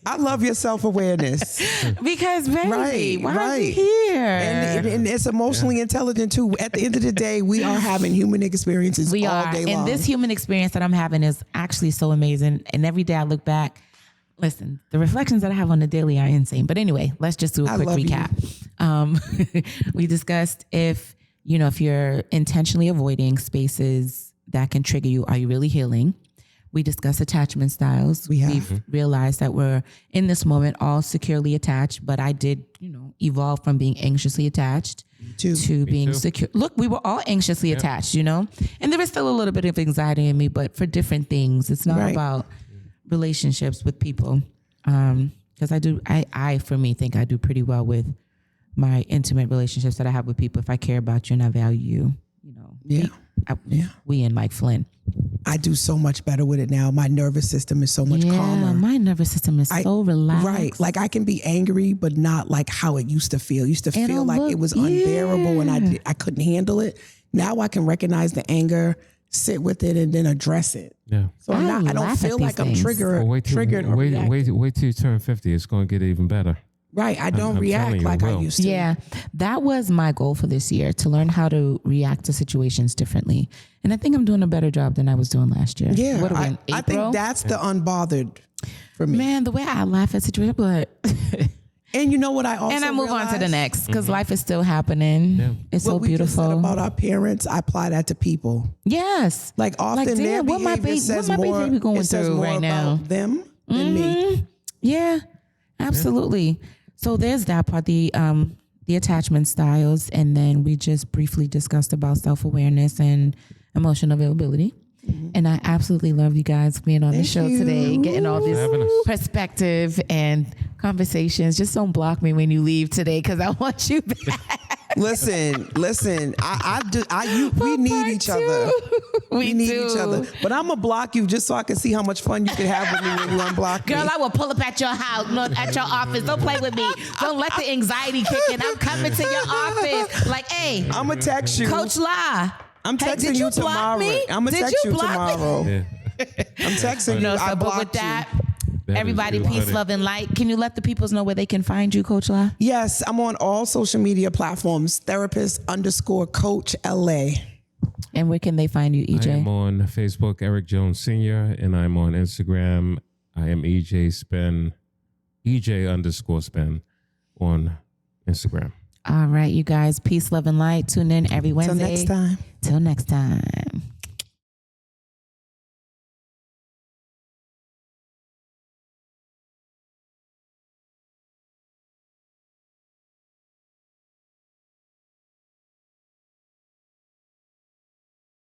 Speaker 3: I love your self-awareness.
Speaker 1: because baby,
Speaker 3: Right,
Speaker 1: why
Speaker 3: right.
Speaker 1: are you here?
Speaker 3: And it's emotionally intelligent too. At the end of the day, we are having human experiences
Speaker 1: We
Speaker 3: all
Speaker 1: are.
Speaker 3: day long.
Speaker 1: And this human experience that I'm having is actually so amazing. And every day I look back, listen, the reflections that I have on the daily are insane. But anyway, let's just do a quick
Speaker 3: love you.
Speaker 1: recap. We discussed if you're intentionally avoiding spaces that can trigger you, are you really healing? We discussed attachment styles.
Speaker 3: We have.
Speaker 1: We've realized that we're in this moment all securely attached, but I did, evolve from being anxiously attached.
Speaker 3: too.
Speaker 1: to being secure. Look, we were all anxiously attached, you know, and there is still a little bit of anxiety in me, but for different things. It's not about relationships with people. Because I for me think I do pretty well with my intimate relationships that I have with people. If I care about you and I value you, you know, we and Mike Flynn.
Speaker 3: I do so much better with it now. My nervous system is so much calmer.
Speaker 1: My nervous system is so relaxed.
Speaker 3: Right. Like I can be angry, but not like how it used to feel. It used to feel like it was unbearable and I couldn't handle it. Now I can recognize the anger, sit with it, and then address it.
Speaker 2: Yeah.
Speaker 3: So I don't feel like I'm triggered.
Speaker 2: Wait till you turn 50. It's going to get even better.
Speaker 3: Right. I don't react like I used to.
Speaker 1: Yeah. That was my goal for this year, to learn how to react to situations differently. And I think I'm doing a better job than I was doing last year.
Speaker 3: Yeah.
Speaker 1: What are we in, April?
Speaker 3: I think that's the unbothered for me.
Speaker 1: Man, the way I laugh at situations, but
Speaker 3: and you know what I also
Speaker 1: and I move on to the
Speaker 3: realized?
Speaker 1: next because life is still happening. Yeah. It's so
Speaker 3: what we just said
Speaker 1: beautiful.
Speaker 3: about our parents, I apply that to people.
Speaker 1: Yes.
Speaker 3: Like often their behavior says more,
Speaker 1: going
Speaker 3: it says
Speaker 1: through
Speaker 3: more
Speaker 1: right
Speaker 3: about
Speaker 1: now.
Speaker 3: them than me.
Speaker 1: Yeah, absolutely. So there's that part, the attachment styles, and then we just briefly discussed about self-awareness and emotional availability. And I absolutely love you guys being on the show today, getting all this perspective and conversations. Just don't block me when you leave today, because I want you back.
Speaker 3: Listen. We need each other. We need each other. But I'm gonna block you just so I can see how much fun you can have with me when you unblock me.
Speaker 1: Girl, I will pull up at your house, at your office. Don't play with me. Don't let the anxiety kick in. I'm coming to your office. Like, hey,
Speaker 3: I'm gonna text you,
Speaker 1: Coach La.
Speaker 3: I'm texting
Speaker 1: did
Speaker 3: you
Speaker 1: you block
Speaker 3: tomorrow.
Speaker 1: me?
Speaker 3: I'm gonna
Speaker 1: Did
Speaker 3: text
Speaker 1: you
Speaker 3: you
Speaker 1: block
Speaker 3: tomorrow.
Speaker 2: Yeah.
Speaker 3: I'm texting you.
Speaker 1: No,
Speaker 3: I
Speaker 1: so, but
Speaker 3: blocked
Speaker 1: with that,
Speaker 2: That
Speaker 1: everybody,
Speaker 2: is
Speaker 1: peace,
Speaker 2: funny.
Speaker 1: love, and light. Can you let the peoples know where they can find you, Coach La?
Speaker 3: Yes, I'm on all social media platforms. Therapist_Coach LA.
Speaker 1: And where can they find you,
Speaker 2: I
Speaker 1: EJ?
Speaker 2: am on Facebook, Eric Jones Sr., and I'm on Instagram. I am EJ_Spen on Instagram.
Speaker 1: All right, you guys. Peace, love, and light. Tune in every Wednesday.
Speaker 3: Till next time.
Speaker 1: Till next time.